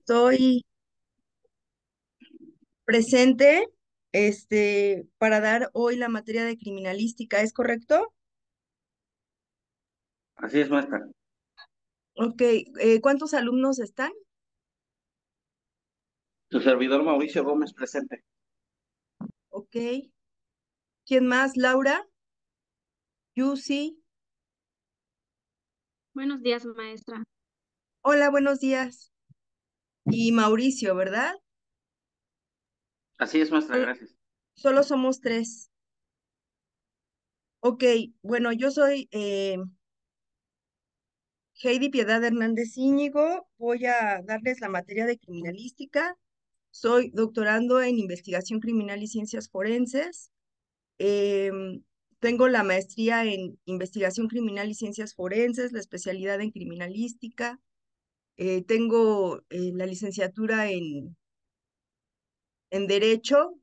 Estoy presente, para dar hoy la materia de criminalística, ¿es correcto? Así es, maestra. Ok, ¿cuántos alumnos están? Su servidor Mauricio Gómez presente. Ok, ¿quién más? Laura, Yusi. Buenos días, maestra. Hola, buenos días. Y Mauricio, ¿verdad? Así es, maestra, Sol- gracias. Solo somos tres. Ok, bueno, yo soy Heidi Piedad Hernández Íñigo. Voy a darles la materia de criminalística. Soy doctorando en investigación criminal y ciencias forenses. Em, Tengo la maestría en investigación criminal y ciencias forenses, la especialidad en criminalística. Tengo la licenciatura en Derecho.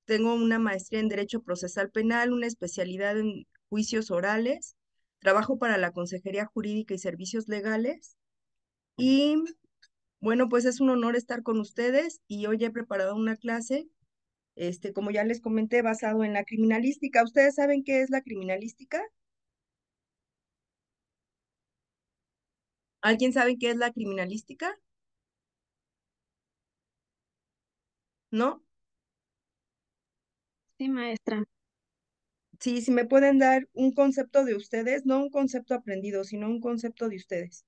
Tengo una maestría en Derecho Procesal Penal, una especialidad en juicios orales. Trabajo para la Consejería Jurídica y Servicios Legales. Y bueno, pues es un honor estar con ustedes y hoy he preparado una clase, como ya les comenté, basado en la criminalística. ¿Ustedes saben qué es la criminalística? ¿Alguien sabe qué es la criminalística? ¿No? Sí, maestra. Sí, si me pueden dar un concepto de ustedes, no un concepto aprendido, sino un concepto de ustedes.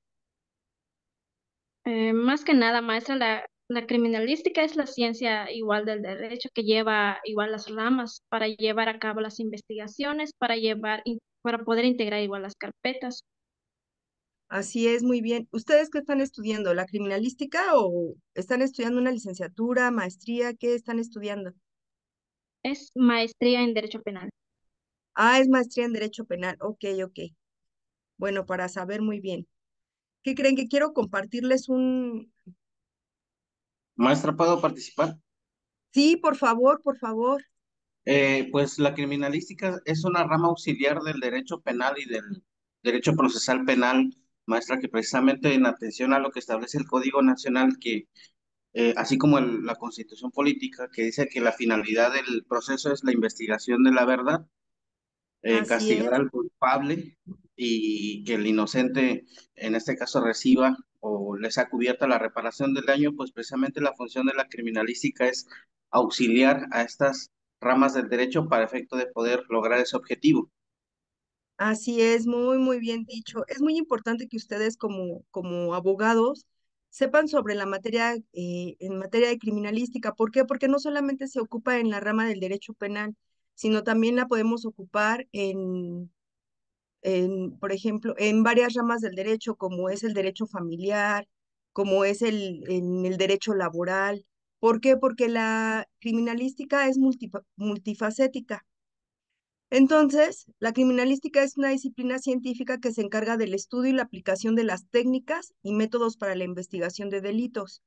Más que nada, maestra, la criminalística es la ciencia igual del derecho que lleva igual las ramas para llevar a cabo las investigaciones, para poder integrar igual las carpetas. Así es, muy bien. ¿Ustedes qué están estudiando? ¿La criminalística o están estudiando una licenciatura, maestría? ¿Qué están estudiando? Es maestría en derecho penal. Ah, es maestría en Derecho Penal. Ok, ok. Bueno, para saber muy bien. ¿Qué creen que quiero compartirles un... Maestra, ¿puedo participar? Sí, por favor, por favor. Pues la criminalística es una rama auxiliar del derecho penal y del derecho procesal penal, maestra, que precisamente en atención a lo que establece el Código Nacional, que así como la Constitución Política, que dice que la finalidad del proceso es la investigación de la verdad, Así castigar es. al culpable y que el inocente, en este caso, reciba o le sea cubierta la reparación del daño, pues precisamente la función de la criminalística es auxiliar a estas ramas del derecho para efecto de poder lograr ese objetivo. Así es, muy, muy bien dicho. Es muy importante que ustedes como abogados sepan sobre la materia, en materia de criminalística. ¿Por qué? Porque no solamente se ocupa en la rama del derecho penal, sino también la podemos ocupar por ejemplo, en varias ramas del derecho, como es el derecho familiar, como es en el derecho laboral. ¿Por qué? Porque la criminalística es multifacética. Entonces, la criminalística es una disciplina científica que se encarga del estudio y la aplicación de las técnicas y métodos para la investigación de delitos.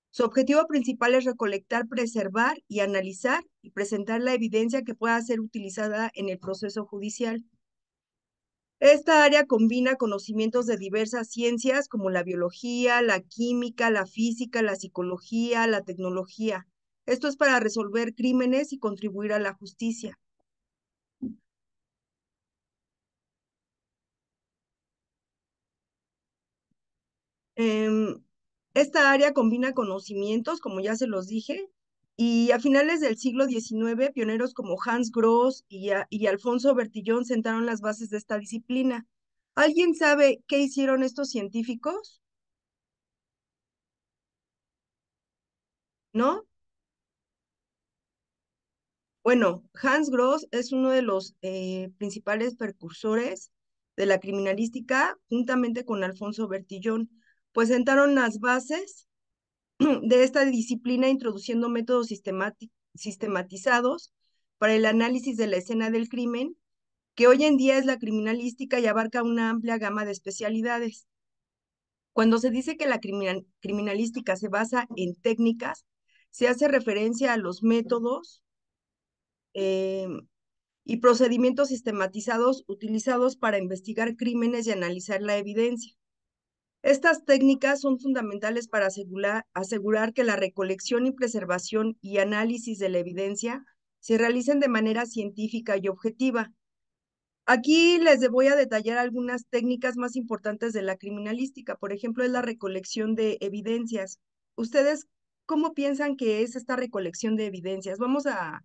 Su objetivo principal es recolectar, preservar y analizar y presentar la evidencia que pueda ser utilizada en el proceso judicial. Esta área combina conocimientos de diversas ciencias como la biología, la química, la física, la psicología, la tecnología. Esto es para resolver crímenes y contribuir a la justicia. Em, Esta área combina conocimientos, como ya se los dije, y a finales del siglo XIX, pioneros como Hans Gross y Alfonso Bertillón sentaron las bases de esta disciplina. ¿Alguien sabe qué hicieron estos científicos? ¿No? Bueno, Hans Gross es uno de los principales precursores de la criminalística, juntamente con Alfonso Bertillón, pues sentaron las bases de esta disciplina introduciendo métodos sistematizados para el análisis de la escena del crimen, que hoy en día es la criminalística y abarca una amplia gama de especialidades. Cuando se dice que la criminalística se basa en técnicas, se hace referencia a los métodos eh, y procedimientos sistematizados utilizados para investigar crímenes y analizar la evidencia. Estas técnicas son fundamentales para asegurar que la recolección y preservación y análisis de la evidencia se realicen de manera científica y objetiva. Aquí les voy a detallar algunas técnicas más importantes de la criminalística. Por ejemplo, es la recolección de evidencias. ¿Ustedes cómo piensan que es esta recolección de evidencias? Vamos a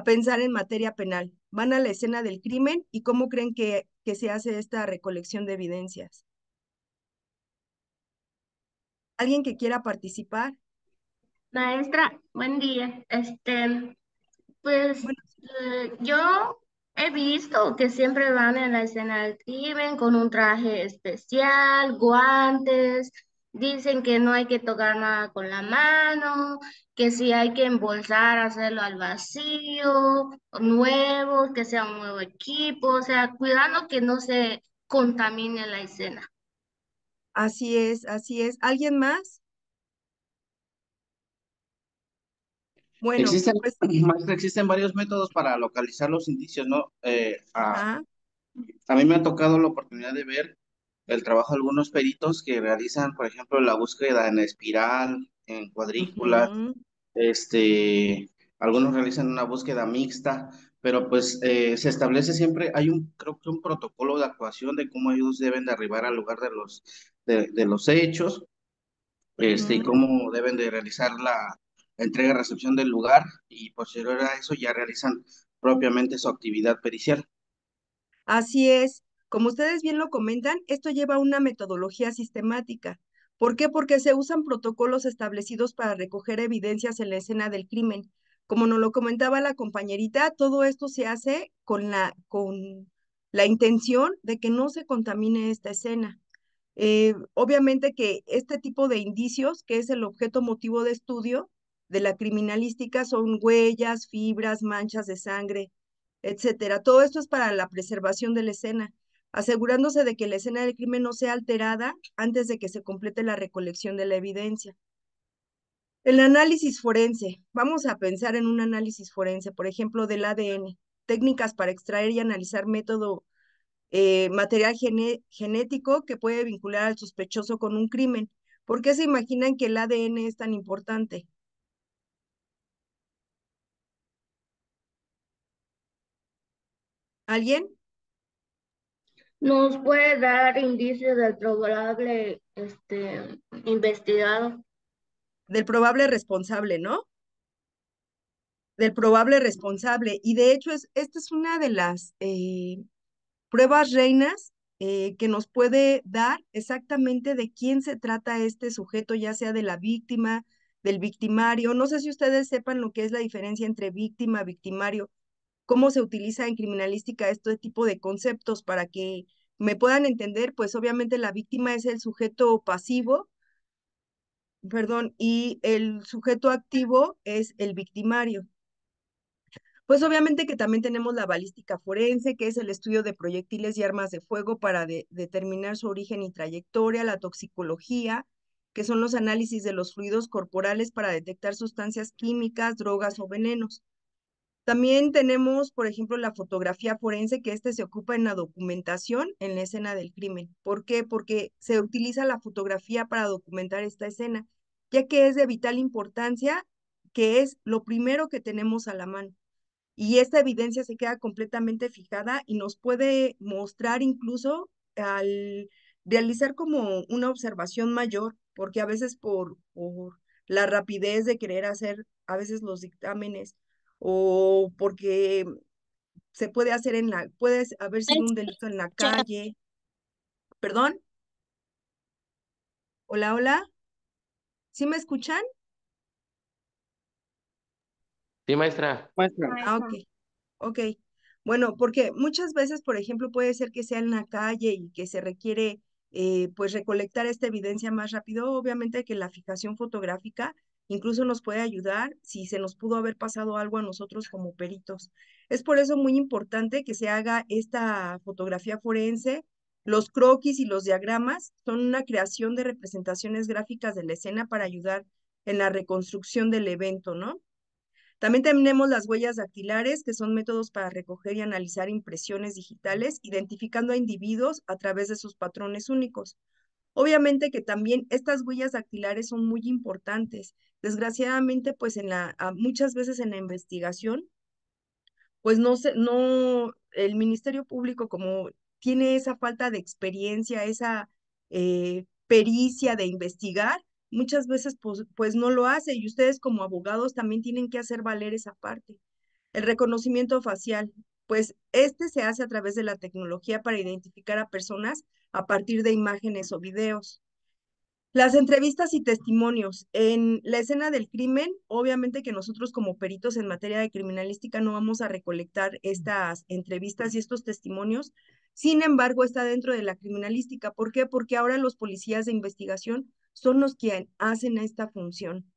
pensar en materia penal. Van a la escena del crimen y cómo creen que se hace esta recolección de evidencias. ¿Alguien que quiera participar? Maestra, buen día. Pues Bueno, yo he visto que siempre van en la escena del crimen con un traje especial, guantes, dicen que no hay que tocar nada con la mano, que si hay que embolsar, hacerlo al vacío, nuevo, que sea un nuevo equipo, o sea, cuidando que no se contamine la escena. así es, así es. ¿Alguien más? Bueno, Existen, pues, maestra, existen varios métodos para localizar los indicios, ¿no? ajá, A mí me ha tocado la oportunidad de ver el trabajo de algunos peritos que realizan, por ejemplo, la búsqueda en espiral, en cuadrícula, ujú, este, algunos realizan una búsqueda mixta, pero pues se establece siempre, creo que un protocolo de actuación de cómo ellos deben de arribar al lugar de los hechos, y ujú. cómo deben de realizar la entrega-recepción del lugar, y posterior a eso ya realizan propiamente su actividad pericial. Así es. Como ustedes bien lo comentan, esto lleva a una metodología sistemática. ¿Por qué? Porque se usan protocolos establecidos para recoger evidencias en la escena del crimen. Como nos lo comentaba la compañerita, todo esto se hace con la intención de que no se contamine esta escena. Obviamente que este tipo de indicios, que es el objeto motivo de estudio de la criminalística, son huellas, fibras, manchas de sangre, etcétera. Todo esto es para la preservación de la escena, asegurándose de que la escena del crimen no sea alterada antes de que se complete la recolección de la evidencia. El análisis forense. Vamos a pensar en un análisis forense, por ejemplo, del ADN. Técnicas para extraer y analizar material genético que puede vincular al sospechoso con un crimen. ¿Por qué se imaginan que el ADN es tan importante? ¿Alguien? ¿Nos puede dar indicios del probable investigado? Del probable responsable, ¿no? Del probable responsable. Y de hecho, esta es una de las pruebas reinas que nos puede dar exactamente de quién se trata este sujeto, ya sea de la víctima, del victimario. No sé si ustedes sepan lo que es la diferencia entre víctima, victimario, cómo se utiliza en criminalística este tipo de conceptos para que me puedan entender, pues obviamente la víctima es el sujeto pasivo, perdón, y el sujeto activo es el victimario. Pues obviamente que también tenemos la balística forense, que es el estudio de proyectiles y armas de fuego para determinar su origen y trayectoria, la toxicología, que son los análisis de los fluidos corporales para detectar sustancias químicas, drogas o venenos. También tenemos, por ejemplo, la fotografía forense, que se ocupa en la documentación en la escena del crimen. ¿Por qué? Porque se utiliza la fotografía para documentar esta escena, ya que es de vital importancia, que es lo primero que tenemos a la mano. Y esta evidencia se queda completamente fijada y nos puede mostrar incluso al realizar como una observación mayor, porque a veces por la rapidez de querer hacer a veces los dictámenes o porque se puede hacer puede haber sido un delito en la calle. ¿Perdón? Hola, hola. ¿Sí me escuchan? Sí, maestra. Maestra. Ah, Maestra. ok. Ok, bueno, porque muchas veces, por ejemplo, puede ser que sea en la calle y que se requiere, pues, recolectar esta evidencia más rápido. Obviamente que la fijación fotográfica incluso nos puede ayudar si se nos pudo haber pasado algo a nosotros como peritos. Es por eso muy importante que se haga esta fotografía forense. Los croquis y los diagramas son una creación de representaciones gráficas de la escena para ayudar en la reconstrucción del evento, ¿no? También tenemos las huellas dactilares, que son métodos para recoger y analizar impresiones digitales, identificando a individuos a través de sus patrones únicos. Obviamente que también estas huellas dactilares son muy importantes. Desgraciadamente, pues muchas veces en la investigación, pues no, el Ministerio Público como tiene esa falta de experiencia, esa pericia de investigar, muchas veces pues no lo hace y ustedes como abogados también tienen que hacer valer esa parte. El reconocimiento facial, pues este se hace a través de la tecnología para identificar a personas a partir de imágenes o videos. Las entrevistas y testimonios. En la escena del crimen, obviamente que nosotros como peritos en materia de criminalística no vamos a recolectar estas entrevistas y estos testimonios. Sin embargo, está dentro de la criminalística. ¿Por qué? Porque ahora los policías de investigación son los que hacen esta función.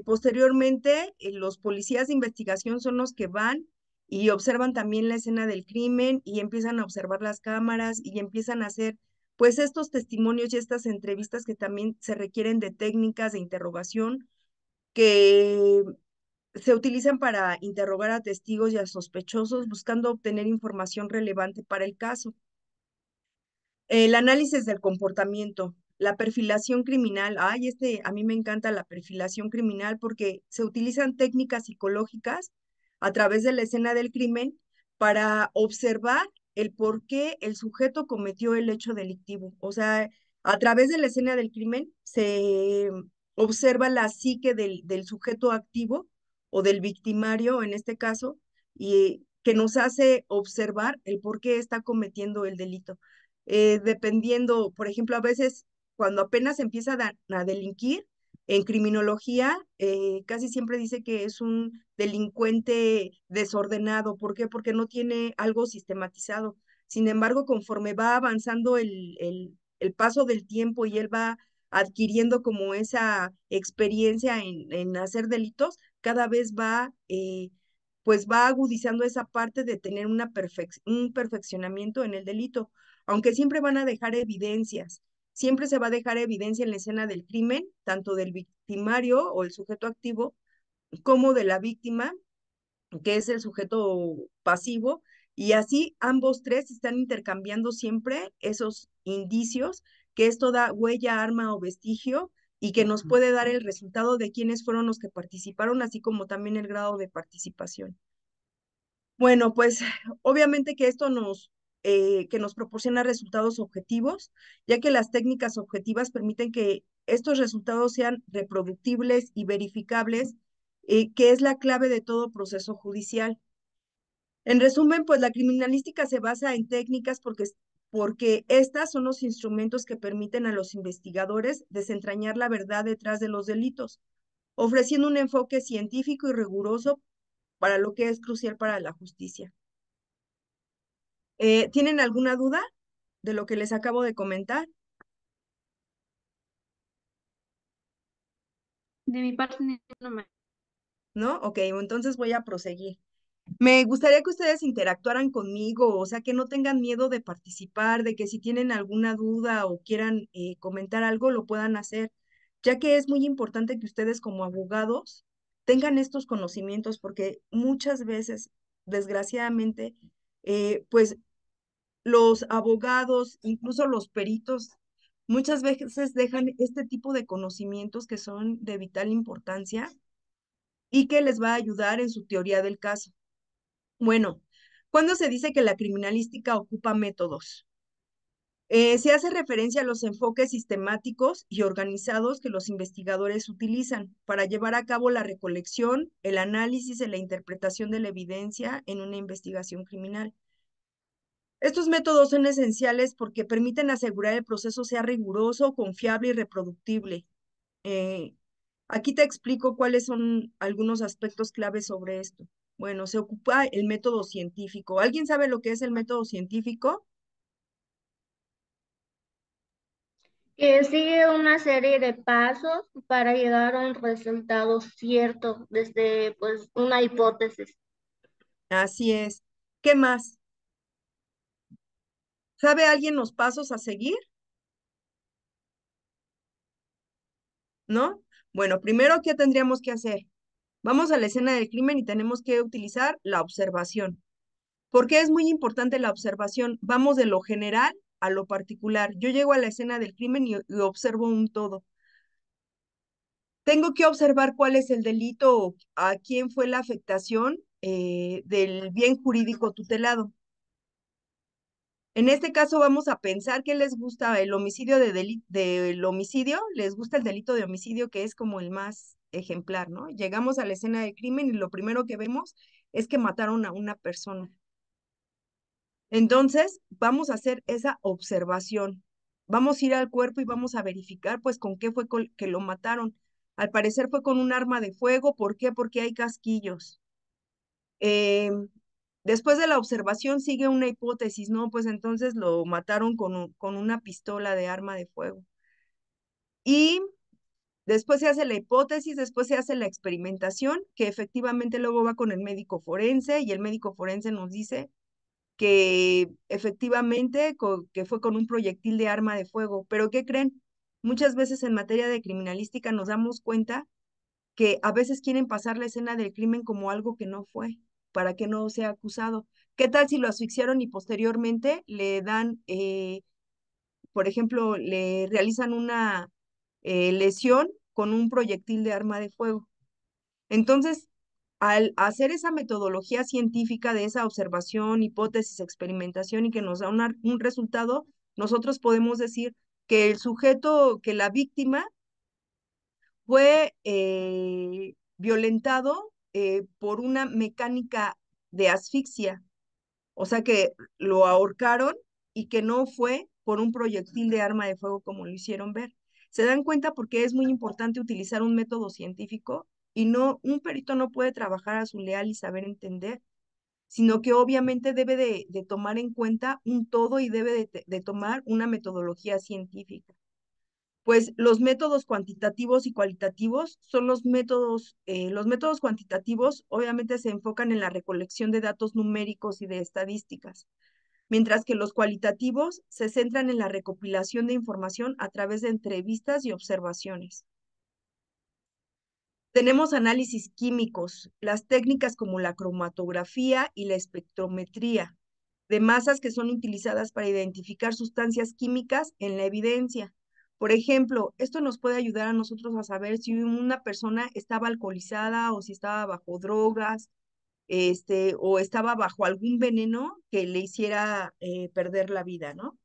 Posteriormente, los policías de investigación son los que van y observan también la escena del crimen y empiezan a observar las cámaras y empiezan a hacer pues estos testimonios y estas entrevistas que también se requieren de técnicas de interrogación que se utilizan para interrogar a testigos y a sospechosos buscando obtener información relevante para el caso. El análisis del comportamiento, la perfilación criminal. Ay, a mí me encanta la perfilación criminal porque se utilizan técnicas psicológicas a través de la escena del crimen para observar el por qué el sujeto cometió el hecho delictivo. O sea, a través de la escena del crimen se observa la psique del sujeto activo o del victimario en este caso, y que nos hace observar el por qué está cometiendo el delito. Dependiendo, por ejemplo, a veces cuando apenas empieza a delinquir, en criminología casi siempre dice que es un delincuente desordenado. ¿Por qué? Porque no tiene algo sistematizado. Sin embargo, conforme va avanzando el paso del tiempo y él va adquiriendo como esa experiencia en hacer delitos, cada vez pues va agudizando esa parte de tener un perfeccionamiento en el delito, aunque siempre van a dejar evidencias. Siempre se va a dejar evidencia en la escena del crimen, tanto del victimario o el sujeto activo, como de la víctima, que es el sujeto pasivo, y así ambos tres están intercambiando siempre esos indicios, que esto da huella, arma o vestigio, y que nos puede dar el resultado de quiénes fueron los que participaron, así como también el grado de participación. Bueno, pues obviamente que esto que nos proporciona resultados objetivos, ya que las técnicas objetivas permiten que estos resultados sean reproductibles y verificables, que es la clave de todo proceso judicial. En resumen, pues la criminalística se basa en técnicas porque estas son los instrumentos que permiten a los investigadores desentrañar la verdad detrás de los delitos, ofreciendo un enfoque científico y riguroso para lo que es crucial para la justicia. ¿Tienen alguna duda de lo que les acabo de comentar? De mi parte, no. ¿No? Ok, entonces voy a proseguir. Me gustaría que ustedes interactuaran conmigo, o sea, que no tengan miedo de participar, de que si tienen alguna duda o quieran comentar algo, lo puedan hacer, ya que es muy importante que ustedes como abogados tengan estos conocimientos, porque muchas veces, desgraciadamente, pues los abogados, incluso los peritos, muchas veces dejan este tipo de conocimientos que son de vital importancia y que les va a ayudar en su teoría del caso. Bueno, ¿cuándo se dice que la criminalística ocupa métodos? Se hace referencia a los enfoques sistemáticos y organizados que los investigadores utilizan para llevar a cabo la recolección, el análisis y la interpretación de la evidencia en una investigación criminal. Estos métodos son esenciales porque permiten asegurar el proceso sea riguroso, confiable y reproductible. Eh, Aquí te explico cuáles son algunos aspectos claves sobre esto. Bueno, se ocupa el método científico. ¿Alguien sabe lo que es el método científico? Que sigue una serie de pasos para llegar a un resultado cierto desde pues una hipótesis. Así es. ¿Qué más? ¿Sabe alguien los pasos a seguir? ¿No? Bueno, primero, ¿qué tendríamos que hacer? Vamos a la escena del crimen y tenemos que utilizar la observación. ¿Por qué es muy importante la observación? Vamos de lo general a lo particular. Yo llego a la escena del crimen y observo un todo. Tengo que observar cuál es el delito o a quién fue la afectación del bien jurídico tutelado. En este caso vamos a pensar que les gusta el homicidio del homicidio, les gusta el delito de homicidio, que es como el más ejemplar, ¿no? Llegamos a la escena del crimen y lo primero que vemos es que mataron a una persona. Entonces, vamos a hacer esa observación. Vamos a ir al cuerpo y vamos a verificar, pues, con qué fue que lo mataron. Al parecer fue con un arma de fuego. ¿Por qué? Porque hay casquillos. Después de la observación sigue una hipótesis, ¿no? Pues entonces lo mataron con una pistola de arma de fuego. Y después se hace la hipótesis, después se hace la experimentación, que efectivamente luego va con el médico forense y el médico forense nos dice que efectivamente que fue con un proyectil de arma de fuego. Pero ¿qué creen? Muchas veces en materia de criminalística nos damos cuenta que a veces quieren pasar la escena del crimen como algo que no fue, para que no sea acusado. ¿Qué tal si lo asfixiaron y posteriormente le dan, por ejemplo, le realizan una lesión con un proyectil de arma de fuego? Entonces, al hacer esa metodología científica de esa observación, hipótesis, experimentación y que nos da un resultado, nosotros podemos decir que el sujeto, que la víctima fue violentado por una mecánica de asfixia, o sea que lo ahorcaron y que no fue por un proyectil de arma de fuego como lo hicieron ver. ¿Se dan cuenta porque es muy importante utilizar un método científico y no, un perito no puede trabajar a su leal y saber entender, sino que obviamente debe de tomar en cuenta un todo y debe de tomar una metodología científica? Pues los métodos cuantitativos y cualitativos son los métodos cuantitativos obviamente se enfocan en la recolección de datos numéricos y de estadísticas, mientras que los cualitativos se centran en la recopilación de información a través de entrevistas y observaciones. Tenemos análisis químicos, las técnicas como la cromatografía y la espectrometría de masas que son utilizadas para identificar sustancias químicas en la evidencia. Por ejemplo, esto nos puede ayudar a nosotros a saber si una persona estaba alcoholizada o si estaba bajo drogas, o estaba bajo algún veneno que le hiciera perder la vida, ¿no?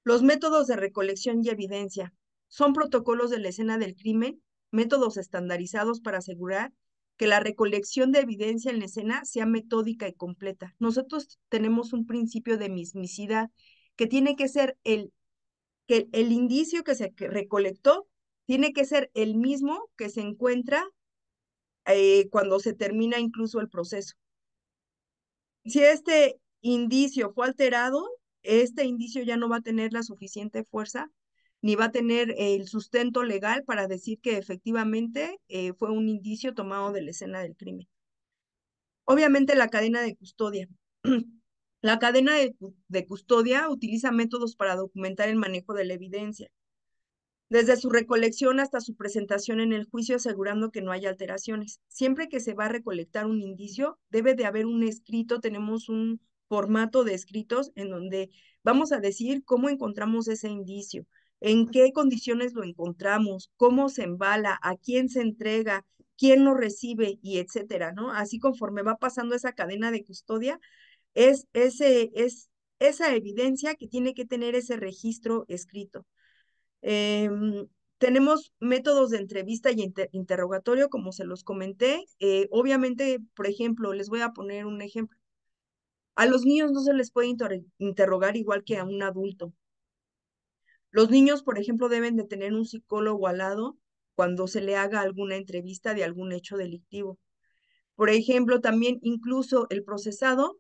Los métodos de recolección y evidencia son protocolos de la escena del crimen, métodos estandarizados para asegurar que la recolección de evidencia en la escena sea metódica y completa. Nosotros tenemos un principio de mismicidad que tiene que ser que el indicio que se recolectó tiene que ser el mismo que se encuentra cuando se termina incluso el proceso. Si este indicio fue alterado, este indicio ya no va a tener la suficiente fuerza ni va a tener el sustento legal para decir que efectivamente fue un indicio tomado de la escena del crimen. Obviamente la cadena de custodia. La cadena de custodia utiliza métodos para documentar el manejo de la evidencia, desde su recolección hasta su presentación en el juicio, asegurando que no haya alteraciones. Siempre que se va a recolectar un indicio, debe de haber un escrito, tenemos un formato de escritos en donde vamos a decir cómo encontramos ese indicio, en qué condiciones lo encontramos, cómo se embala, a quién se entrega, quién lo recibe y etcétera, ¿no? Así conforme va pasando esa cadena de custodia, es esa evidencia que tiene que tener ese registro escrito. Tenemos métodos de entrevista y interrogatorio, como se los comenté. Obviamente, por ejemplo, les voy a poner un ejemplo. A los niños no se les puede interrogar igual que a un adulto. Los niños, por ejemplo, deben de tener un psicólogo al lado cuando se le haga alguna entrevista de algún hecho delictivo. Por ejemplo, también incluso el procesado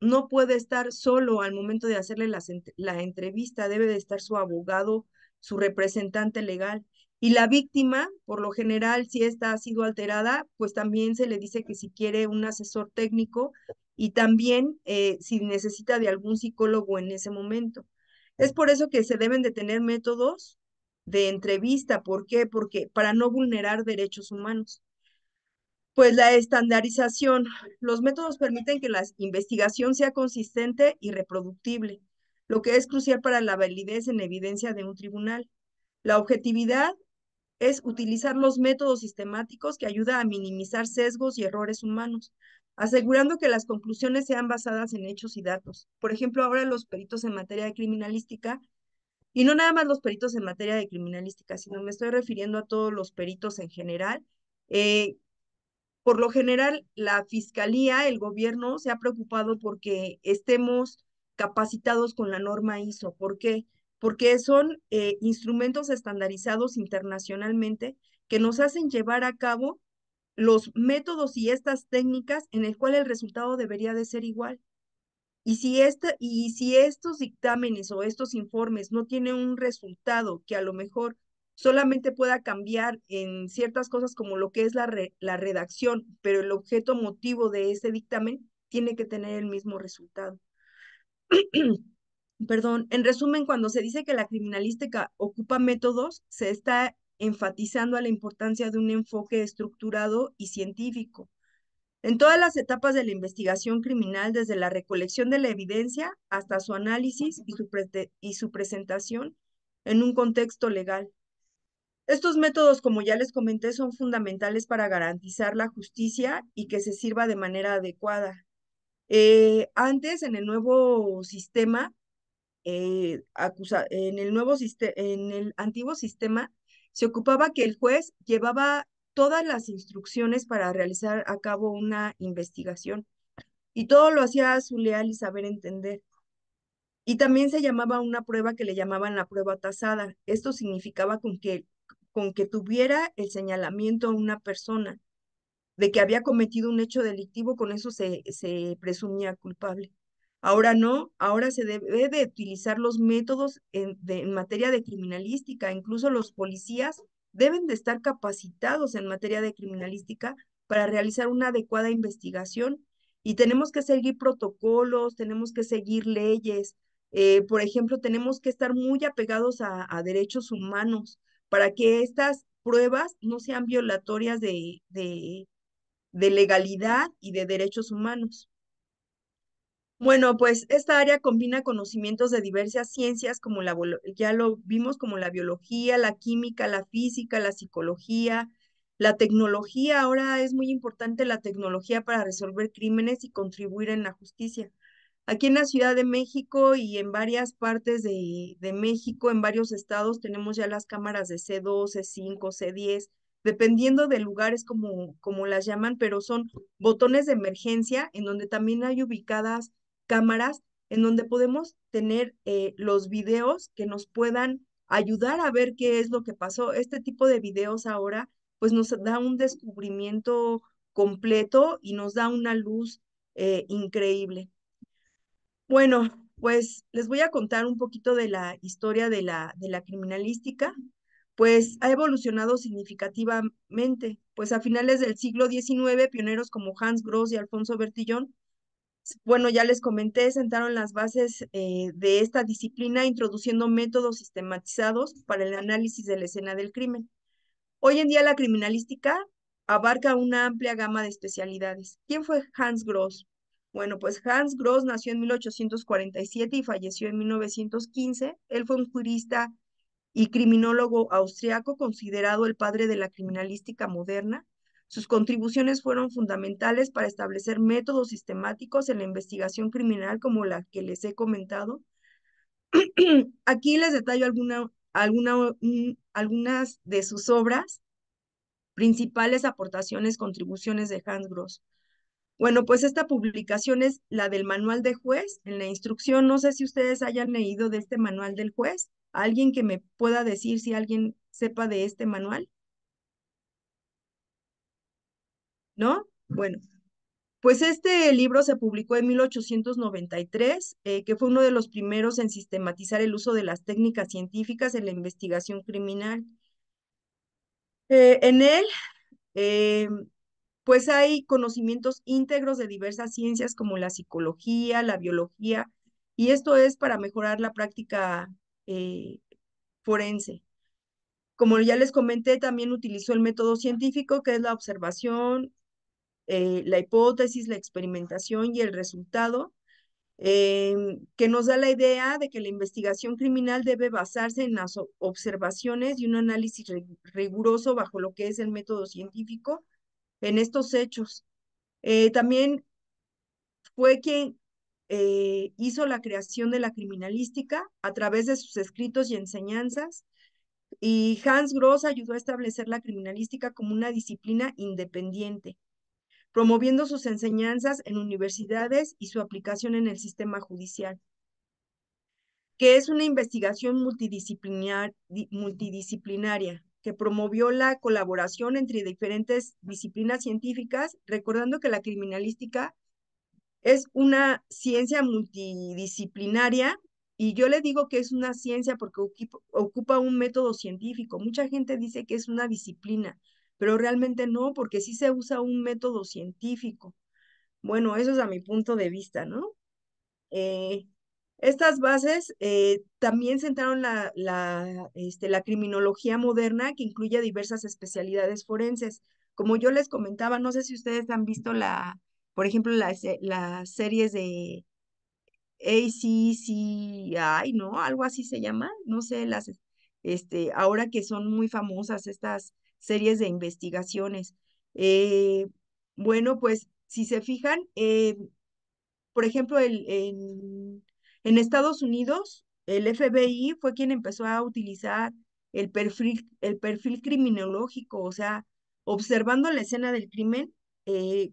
no puede estar solo al momento de hacerle la entrevista, debe de estar su abogado, su representante legal. Y la víctima, por lo general, si esta ha sido alterada, pues también se le dice que si quiere un asesor técnico y también si necesita de algún psicólogo en ese momento. Es por eso que se deben de tener métodos de entrevista. ¿Por qué? Porque para no vulnerar derechos humanos. Pues la estandarización. Los métodos permiten que la investigación sea consistente y reproductible. lo que es crucial para la validez en evidencia de un tribunal. La objetividad es utilizar los métodos sistemáticos que ayudan a minimizar sesgos y errores humanos, asegurando que las conclusiones sean basadas en hechos y datos. Por ejemplo, ahora los peritos en materia de criminalística, y no nada más los peritos en materia de criminalística, sino me estoy refiriendo a todos los peritos en general. Por lo general, la fiscalía, el gobierno, se ha preocupado porque estemos capacitados con la norma ISO. ¿Por qué? Porque son instrumentos estandarizados internacionalmente que nos hacen llevar a cabo los métodos y estas técnicas en el cual el resultado debería de ser igual. Y si estos dictámenes o estos informes no tienen un resultado que a lo mejor solamente pueda cambiar en ciertas cosas como lo que es la redacción, pero el objeto motivo de ese dictamen tiene que tener el mismo resultado. Perdón, en resumen, cuando se dice que la criminalística ocupa métodos, se está enfatizando a la importancia de un enfoque estructurado y científico en todas las etapas de la investigación criminal, desde la recolección de la evidencia hasta su análisis y su presentación en un contexto legal. Estos métodos, como ya les comenté, son fundamentales para garantizar la justicia y que se sirva de manera adecuada. Antes, en el nuevo sistema, en el antiguo sistema, se ocupaba que el juez llevaba todas las instrucciones para realizar a cabo una investigación y todo lo hacía a su leal y saber entender. Y también se llamaba una prueba que le llamaban la prueba tasada. Esto significaba con que tuviera el señalamiento a una persona de que había cometido un hecho delictivo, con eso se presumía culpable. Ahora no, ahora se debe de utilizar los métodos en materia de criminalística. Incluso los policías deben de estar capacitados en materia de criminalística para realizar una adecuada investigación. Y tenemos que seguir protocolos, tenemos que seguir leyes. Por ejemplo, tenemos que estar muy apegados a derechos humanos para que estas pruebas no sean violatorias de legalidad y de derechos humanos. Bueno, pues esta área combina conocimientos de diversas ciencias, como ya lo vimos, como la biología, la química, la física, la psicología, la tecnología. Ahora es muy importante la tecnología para resolver crímenes y contribuir en la justicia. Aquí en la Ciudad de México y en varias partes de México, en varios estados, tenemos ya las cámaras de C2, C5, C10, dependiendo de lugares como las llaman, pero son botones de emergencia en donde también hay ubicadas cámaras en donde podemos tener los videos que nos puedan ayudar a ver qué es lo que pasó. Este tipo de videos ahora pues nos da un descubrimiento completo y nos da una luz increíble. Bueno, pues les voy a contar un poquito de la historia de la criminalística. Pues ha evolucionado significativamente. Pues a finales del siglo XIX, pioneros como Hans Gross y Alfonso Bertillon, bueno, ya les comenté, sentaron las bases de esta disciplina, introduciendo métodos sistematizados para el análisis de la escena del crimen. Hoy en día la criminalística abarca una amplia gama de especialidades. ¿Quién fue Hans Gross? Bueno, pues Hans Gross nació en 1847 y falleció en 1915. Él fue un jurista y criminólogo austriaco considerado el padre de la criminalística moderna. Sus contribuciones fueron fundamentales para establecer métodos sistemáticos en la investigación criminal como la que les he comentado. Aquí les detallo algunas de sus obras, principales aportaciones, contribuciones de Hans Gross. Bueno, pues esta publicación es la del manual de juez. En la instrucción, no sé si ustedes hayan leído de este manual del juez. ¿Alguien que me pueda decir si alguien sepa de este manual? ¿No? Bueno, pues este libro se publicó en 1893, que fue uno de los primeros en sistematizar el uso de las técnicas científicas en la investigación criminal. En él, eh, pues hay conocimientos íntegros de diversas ciencias como la psicología, la biología, y esto es para mejorar la práctica eh, forense. Como ya les comenté, también utilizó el método científico, que es la observación, la hipótesis, la experimentación y el resultado. que nos da la idea de que la investigación criminal debe basarse en las observaciones y un análisis riguroso bajo lo que es el método científico en estos hechos. También fue quien hizo la creación de la criminalística a través de sus escritos y enseñanzas, y Hans Gross ayudó a establecer la criminalística como una disciplina independiente, promoviendo sus enseñanzas en universidades y su aplicación en el sistema judicial, que es una investigación multidisciplinaria que promovió la colaboración entre diferentes disciplinas científicas, recordando que la criminalística es una ciencia multidisciplinaria, y yo le digo que es una ciencia porque ocupa un método científico. Mucha gente dice que es una disciplina, pero realmente no, porque sí se usa un método científico. Bueno, eso es a mi punto de vista, ¿no? Estas bases también sentaron la criminología moderna, que incluye diversas especialidades forenses. Como yo les comentaba, no sé si ustedes han visto por ejemplo, las series de ACCI, ¿no? Algo así se llama. No sé, ahora que son muy famosas estas series de investigaciones. Eh, bueno, pues si se fijan, por ejemplo, en Estados Unidos, el FBI fue quien empezó a utilizar el perfil criminológico, o sea, observando la escena del crimen,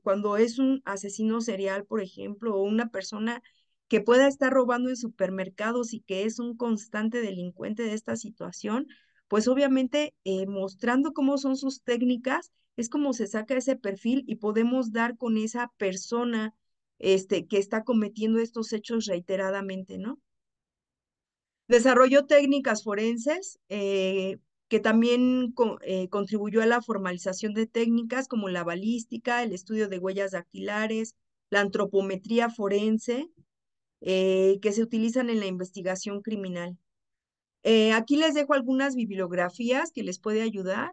cuando es un asesino serial, por ejemplo, o una persona que pueda estar robando en supermercados y que es un constante delincuente de esta situación, pues obviamente mostrando cómo son sus técnicas, es como se saca ese perfil y podemos dar con esa persona que está cometiendo estos hechos reiteradamente, ¿no? Desarrolló técnicas forenses, que también contribuyó a la formalización de técnicas como la balística, el estudio de huellas dactilares, la antropometría forense, que se utilizan en la investigación criminal. Aquí les dejo algunas bibliografías que les puede ayudar,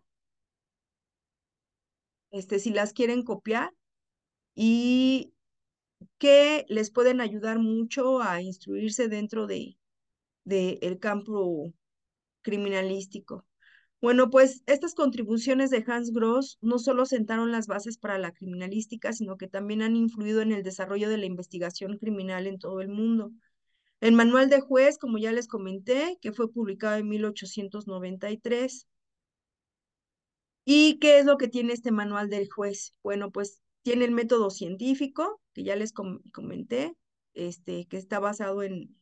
si las quieren copiar, y que les pueden ayudar mucho a instruirse dentro del campo criminalístico. Bueno, pues estas contribuciones de Hans Gross no solo sentaron las bases para la criminalística, sino que también han influido en el desarrollo de la investigación criminal en todo el mundo. El Manual de Juez, como ya les comenté, que fue publicado en 1893. ¿Y qué es lo que tiene este Manual del Juez? Bueno, pues tiene el método científico, que ya les comenté, que está basado en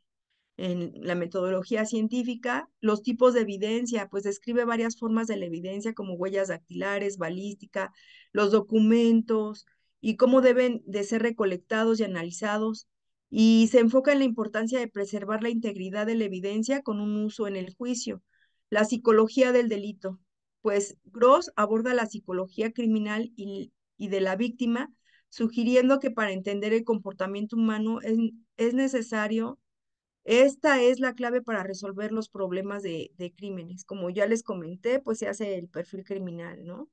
la metodología científica. Los tipos de evidencia, pues describe varias formas de la evidencia como huellas dactilares, balística, los documentos y cómo deben de ser recolectados y analizados. Y se enfoca en la importancia de preservar la integridad de la evidencia con un uso en el juicio. La psicología del delito. Pues Gross aborda la psicología criminal y de la víctima, sugiriendo que para entender el comportamiento humano es necesario. Esta es la clave para resolver los problemas de crímenes. Como ya les comenté, pues se hace el perfil criminal, ¿no?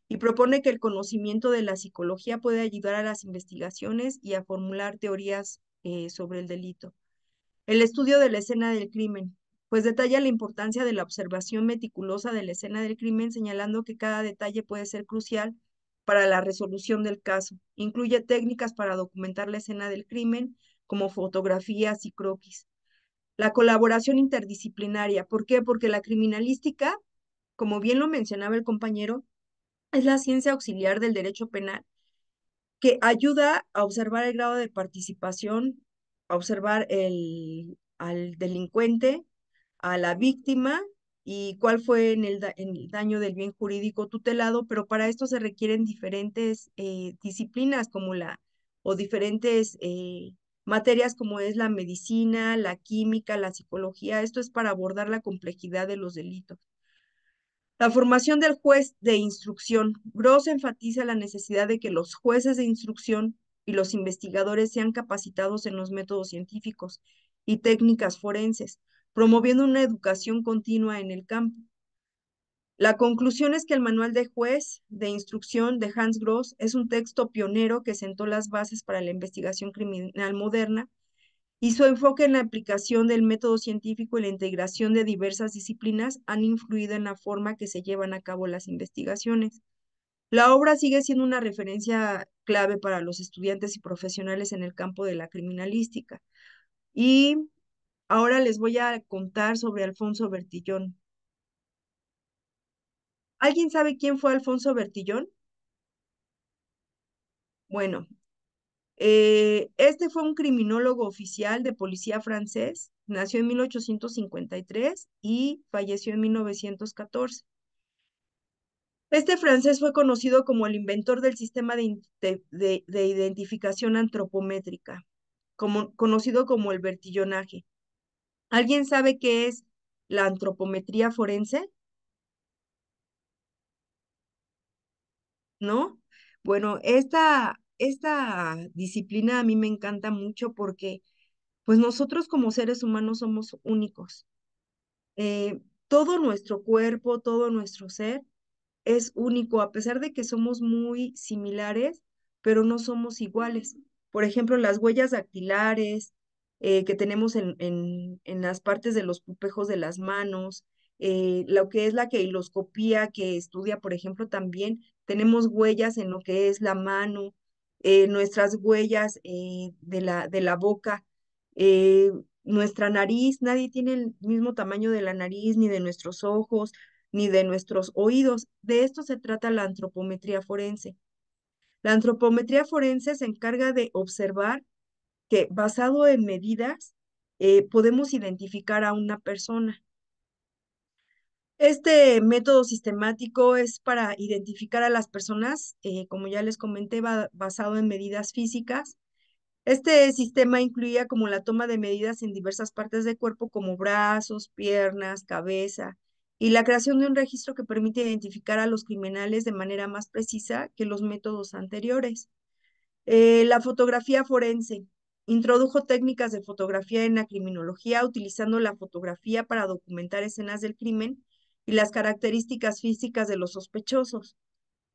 Y propone que el conocimiento de la psicología puede ayudar a las investigaciones y a formular teorías sobre el delito. El estudio de la escena del crimen, pues detalla la importancia de la observación meticulosa de la escena del crimen, señalando que cada detalle puede ser crucial para la resolución del caso. Incluye técnicas para documentar la escena del crimen, como fotografías y croquis. La colaboración interdisciplinaria. ¿Por qué? Porque la criminalística, como bien lo mencionaba el compañero, es la ciencia auxiliar del derecho penal que ayuda a observar el grado de participación, a observar al delincuente, a la víctima y cuál fue en el daño del bien jurídico tutelado, pero para esto se requieren diferentes disciplinas o diferentes materias como es la medicina, la química, la psicología. Esto es para abordar la complejidad de los delitos. La formación del juez de instrucción. Gross enfatiza la necesidad de que los jueces de instrucción y los investigadores sean capacitados en los métodos científicos y técnicas forenses, promoviendo una educación continua en el campo. La conclusión es que el Manual de Juez de Instrucción de Hans Gross es un texto pionero que sentó las bases para la investigación criminal moderna y su enfoque en la aplicación del método científico y la integración de diversas disciplinas han influido en la forma que se llevan a cabo las investigaciones. La obra sigue siendo una referencia clave para los estudiantes y profesionales en el campo de la criminalística. Y ahora les voy a contar sobre Alfonso Bertillón. ¿Alguien sabe quién fue Alfonso Bertillón? Bueno, este fue un criminólogo oficial de policía francés. Nació en 1853 y falleció en 1914. Este francés fue conocido como el inventor del sistema de identificación antropométrica, conocido como el bertillonaje. ¿Alguien sabe qué es la antropometría forense? ¿No? Bueno, esta disciplina a mí me encanta mucho porque pues nosotros como seres humanos somos únicos. Todo nuestro cuerpo, todo nuestro ser es único, a pesar de que somos muy similares, pero no somos iguales. Por ejemplo, las huellas dactilares que tenemos en las partes de los pupejos de las manos, lo que es la queiloscopía que estudia, por ejemplo, también tenemos huellas en lo que es la mano, nuestras huellas de la boca, eh, nuestra nariz, nadie tiene el mismo tamaño de la nariz ni de nuestros ojos ni de nuestros oídos. De esto se trata la antropometría forense. La antropometría forense se encarga de observar que, basado en medidas, podemos identificar a una persona. Este método sistemático es para identificar a las personas, como ya les comenté, basado en medidas físicas. Este sistema incluía como la toma de medidas en diversas partes del cuerpo, como brazos, piernas, cabeza, y la creación de un registro que permite identificar a los criminales de manera más precisa que los métodos anteriores. La fotografía forense introdujo técnicas de fotografía en la criminología, utilizando la fotografía para documentar escenas del crimen y las características físicas de los sospechosos.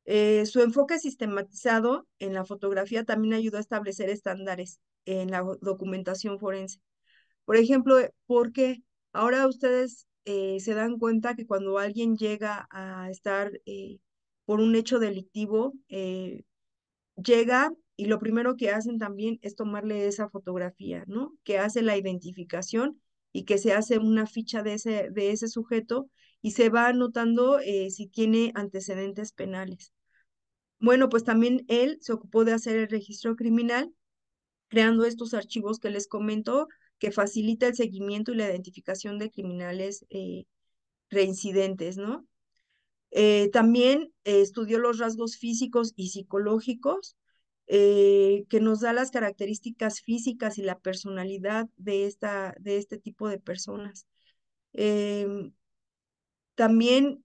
Su enfoque sistematizado en la fotografía también ayudó a establecer estándares en la documentación forense. Por ejemplo, porque ahora ustedes se dan cuenta que cuando alguien llega a estar por un hecho delictivo, llega y lo primero que hacen también es tomarle esa fotografía, ¿no? Que hace la identificación y que se hace una ficha de ese sujeto y se va anotando si tiene antecedentes penales. Bueno, pues también él se ocupó de hacer el registro criminal, creando estos archivos que les comento, que facilita el seguimiento y la identificación de criminales reincidentes, ¿no? También estudió los rasgos físicos y psicológicos, que nos da las características físicas y la personalidad de este tipo de personas. Em, También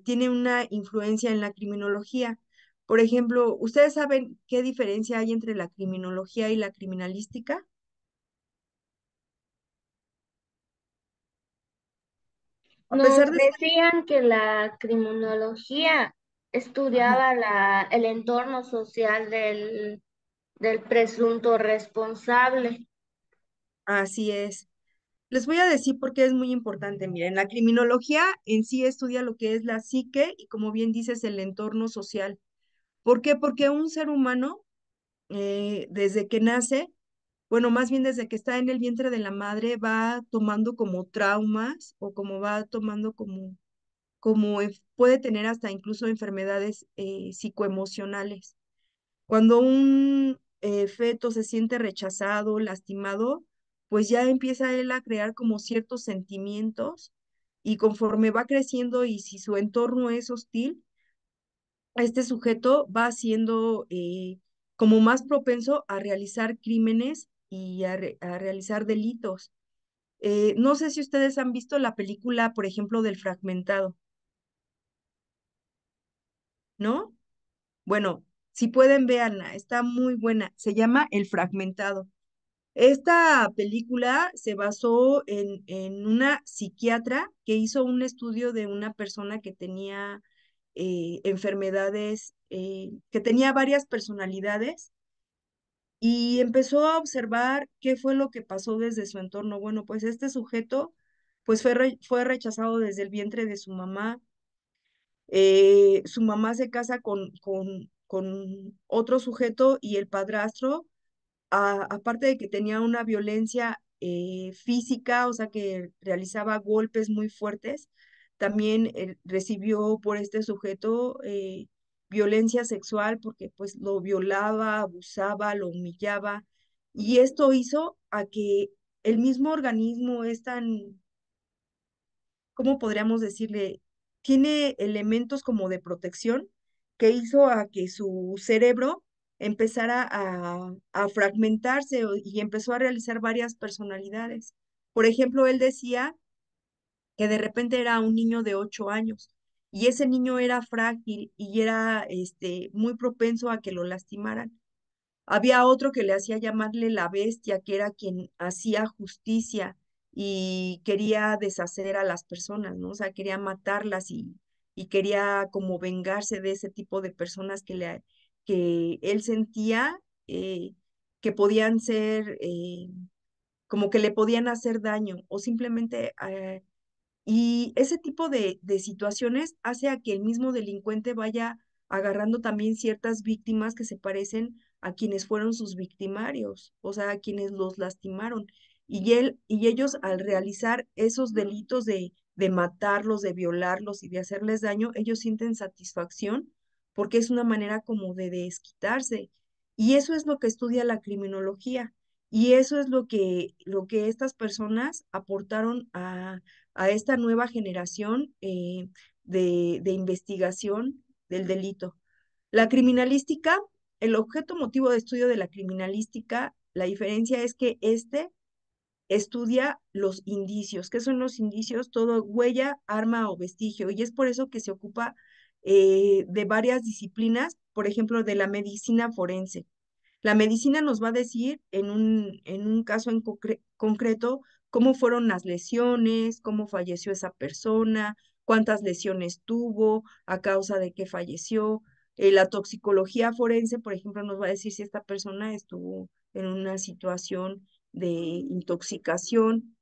tiene una influencia en la criminología. Por ejemplo, ¿ustedes saben qué diferencia hay entre la criminología y la criminalística? A Nos pesar de ser, decían que la criminología ajá, estudiaba el entorno social del presunto responsable. así es. Les voy a decir por qué es muy importante. Miren, la criminología en sí estudia lo que es la psique y, como bien dices, el entorno social. ¿Por qué? Porque un ser humano, desde que nace, bueno, más bien desde que está en el vientre de la madre, va tomando como traumas o como va tomando puede tener hasta incluso enfermedades psicoemocionales. Cuando un feto se siente rechazado, lastimado, pues ya empieza él a crear como ciertos sentimientos y conforme va creciendo y si su entorno es hostil, este sujeto va siendo como más propenso a realizar crímenes y a realizar delitos. No sé si ustedes han visto la película, por ejemplo, del Fragmentado, ¿no? Bueno, si pueden, véanla, está muy buena. Se llama El Fragmentado. Esta película se basó en una psiquiatra que hizo un estudio de una persona que tenía enfermedades, que tenía varias personalidades y empezó a observar qué fue lo que pasó desde su entorno. Bueno, pues este sujeto pues fue rechazado desde el vientre de su mamá. Su mamá se casa con otro sujeto y el padrastro, aparte de que tenía una violencia física, o sea que realizaba golpes muy fuertes, también recibió por este sujeto violencia sexual porque pues lo violaba, abusaba, lo humillaba y esto hizo a que el mismo organismo es tan, ¿cómo podríamos decirle? Tiene elementos como de protección que hizo a que su cerebro empezara a fragmentarse y empezó a realizar varias personalidades. Por ejemplo, él decía que de repente era un niño de 8 años y ese niño era frágil y era muy propenso a que lo lastimaran. Había otro que le hacía llamarle la bestia, que era quien hacía justicia y quería deshacer a las personas, ¿no? O sea, quería matarlas y quería como vengarse de ese tipo de personas que él sentía que podían ser, como que le podían hacer daño o simplemente y ese tipo de situaciones hace a que el mismo delincuente vaya agarrando también ciertas víctimas que se parecen a quienes fueron sus victimarios, o sea, a quienes los lastimaron. Y ellos al realizar esos delitos de matarlos, de violarlos y de hacerles daño, ellos sienten satisfacción porque es una manera como de desquitarse. Y eso es lo que estudia la criminología. Y eso es lo que estas personas aportaron a esta nueva generación de investigación del delito. La criminalística, el objeto motivo de estudio de la criminalística, la diferencia es que estudia los indicios. ¿Qué son los indicios? Todo huella, arma o vestigio. Y es por eso que se ocupa de varias disciplinas, por ejemplo, de la medicina forense. La medicina nos va a decir en un caso concreto cómo fueron las lesiones, cómo falleció esa persona, cuántas lesiones tuvo, a causa de qué falleció. La toxicología forense, por ejemplo, nos va a decir si esta persona estuvo en una situación de intoxicación.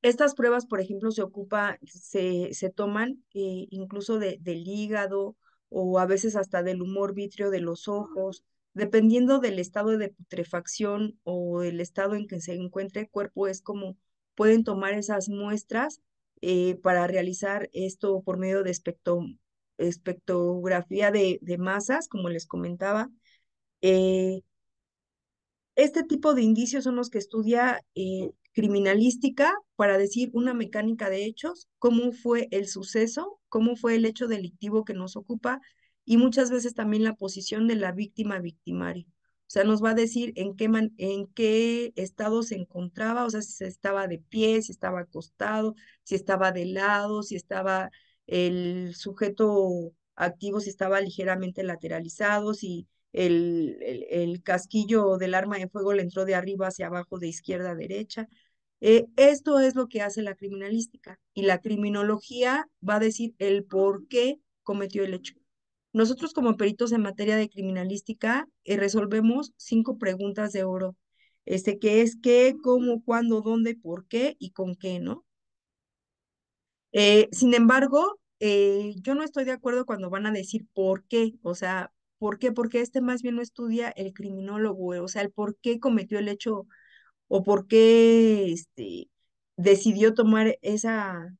Estas pruebas, por ejemplo, se toman incluso del hígado o a veces hasta del humor vítreo de los ojos, dependiendo del estado de putrefacción o el estado en que se encuentre el cuerpo, es como pueden tomar esas muestras para realizar esto por medio de espectrografía de masas, como les comentaba. Eh, este tipo de indicios son los que estudia criminalística para decir una mecánica de hechos, cómo fue el suceso, cómo fue el hecho delictivo que nos ocupa y muchas veces también la posición de la víctima victimario. O sea, nos va a decir en qué estado se encontraba, o sea, si estaba de pie, si estaba acostado, si estaba de lado, si estaba el sujeto activo, si estaba ligeramente lateralizado, si el casquillo del arma de fuego le entró de arriba hacia abajo, de izquierda a derecha. Esto es lo que hace la criminalística y la criminología va a decir el por qué cometió el hecho. Nosotros como peritos en materia de criminalística resolvemos 5 preguntas de oro, que es qué, cómo, cuándo, dónde, por qué y con qué, ¿no? Sin embargo, yo no estoy de acuerdo cuando van a decir por qué, o sea, ¿por qué? Porque este más bien lo estudia el criminólogo, o sea, el por qué cometió el hecho o por qué decidió tomar esa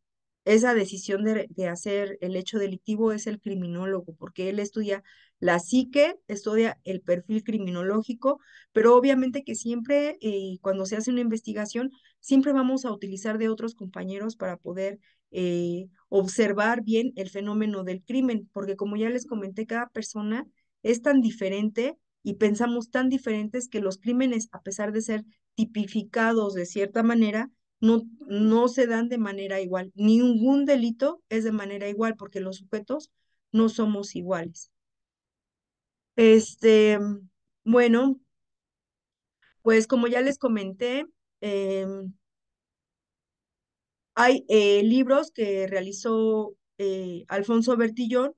decisión de hacer el hecho delictivo es el criminólogo, porque él estudia la psique, estudia el perfil criminológico, pero obviamente que siempre cuando se hace una investigación, siempre vamos a utilizar de otros compañeros para poder observar bien el fenómeno del crimen, porque como ya les comenté, cada persona es tan diferente y pensamos tan diferentes que los crímenes, a pesar de ser tipificados de cierta manera, no se dan de manera igual. Ningún delito es de manera igual porque los sujetos no somos iguales. Este, bueno, pues como ya les comenté, hay libros que realizó Alfonso Bertillón,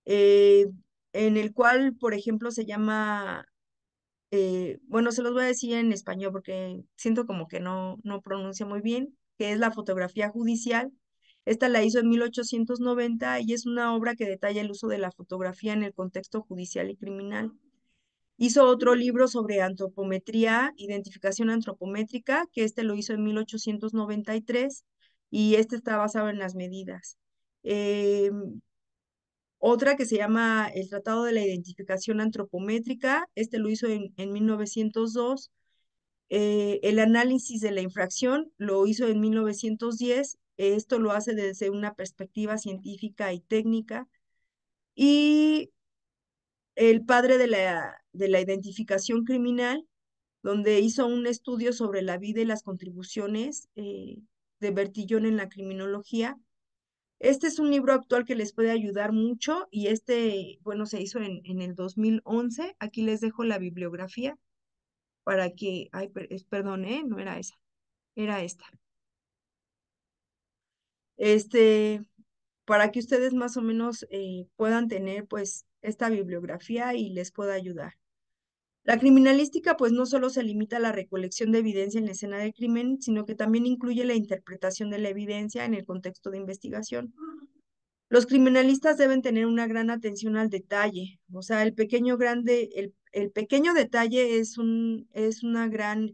en el cual, por ejemplo, se llama bueno, se los voy a decir en español porque siento como que no pronuncia muy bien, que es la fotografía judicial. Esta la hizo en 1890 y es una obra que detalla el uso de la fotografía en el contexto judicial y criminal. Hizo otro libro sobre antropometría, identificación antropométrica, que este lo hizo en 1893 y este está basado en las medidas. Eh, Otra que se llama el Tratado de la Identificación Antropométrica, este lo hizo en 1902. El análisis de la infracción lo hizo en 1910. Esto lo hace desde una perspectiva científica y técnica. Y el padre de la identificación criminal, donde hizo un estudio sobre la vida y las contribuciones de Bertillon en la criminología. Este es un libro actual que les puede ayudar mucho y este, bueno, se hizo en el 2011. Aquí les dejo la bibliografía para que, ay, perdón, no era esa, era esta. Este, para que ustedes más o menos puedan tener pues esta bibliografía y les pueda ayudar. La criminalística pues no solo se limita a la recolección de evidencia en la escena del crimen, sino que también incluye la interpretación de la evidencia en el contexto de investigación. Los criminalistas deben tener una gran atención al detalle, o sea, el pequeño detalle es una gran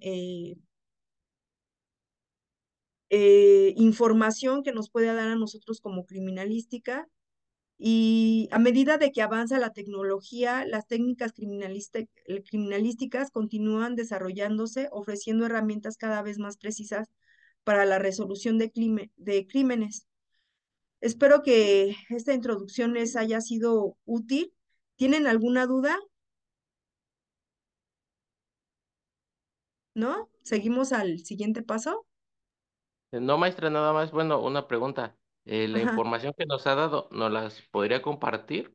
información que nos puede dar a nosotros como criminalística. Y a medida de que avanza la tecnología, las técnicas criminalísticas continúan desarrollándose, ofreciendo herramientas cada vez más precisas para la resolución de crímenes. Espero que esta introducción les haya sido útil. ¿Tienen alguna duda? ¿No? ¿Seguimos al siguiente paso? No, maestra, nada más, bueno, una pregunta. La Ajá. información que nos ha dado, ¿nos las podría compartir?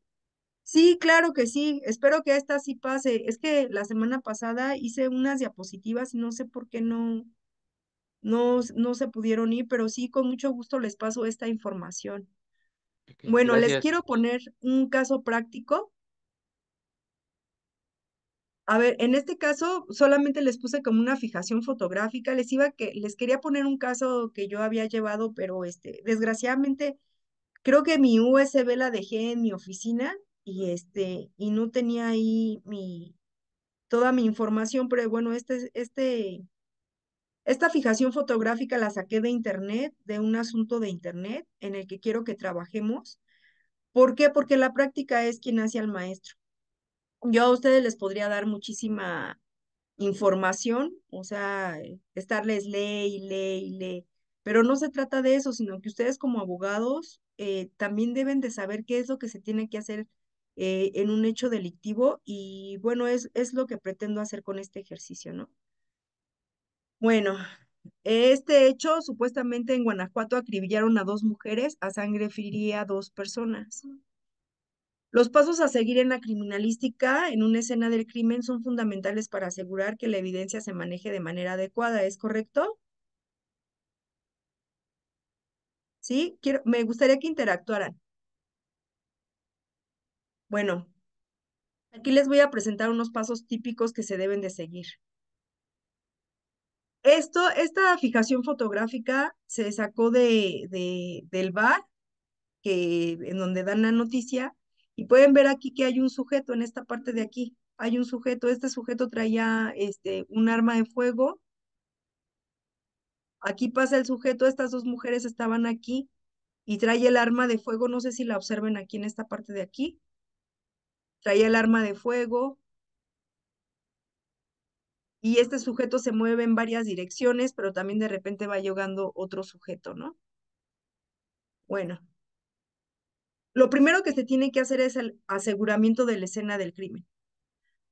Sí, claro que sí. Espero que esta sí pase. Es que la semana pasada hice unas diapositivas y no sé por qué no se pudieron ir, pero sí, con mucho gusto les paso esta información. Ok, Bueno, les gracias. quiero poner un caso práctico. A ver, en este caso solamente les puse como una fijación fotográfica. Les quería poner un caso que yo había llevado, pero desgraciadamente creo que mi USB la dejé en mi oficina y no tenía ahí toda mi información, pero bueno, esta fijación fotográfica la saqué de internet, de un asunto de internet en el que quiero que trabajemos. ¿Por qué? Porque la práctica es quien hace al maestro. Yo a ustedes les podría dar muchísima información, o sea, estarles lee, pero no se trata de eso, sino que ustedes como abogados también deben de saber qué es lo que se tiene que hacer en un hecho delictivo y bueno, es lo que pretendo hacer con este ejercicio, ¿no? Bueno, este hecho, supuestamente en Guanajuato acribillaron a dos mujeres, a sangre fría a dos personas. Los pasos a seguir en la criminalística en una escena del crimen son fundamentales para asegurar que la evidencia se maneje de manera adecuada, ¿es correcto? Sí, me gustaría que interactuaran. Bueno, aquí les voy a presentar unos pasos típicos que se deben de seguir. Esta fijación fotográfica se sacó del bar en donde dan la noticia, y pueden ver aquí que hay un sujeto en esta parte de aquí. Hay un sujeto, este sujeto traía un arma de fuego. Aquí pasa el sujeto, estas dos mujeres estaban aquí y trae el arma de fuego, no sé si la observen aquí en esta parte de aquí. Traía el arma de fuego y este sujeto se mueve en varias direcciones, pero también de repente va llegando otro sujeto, ¿no? Bueno, lo primero que se tiene que hacer es el aseguramiento de la escena del crimen.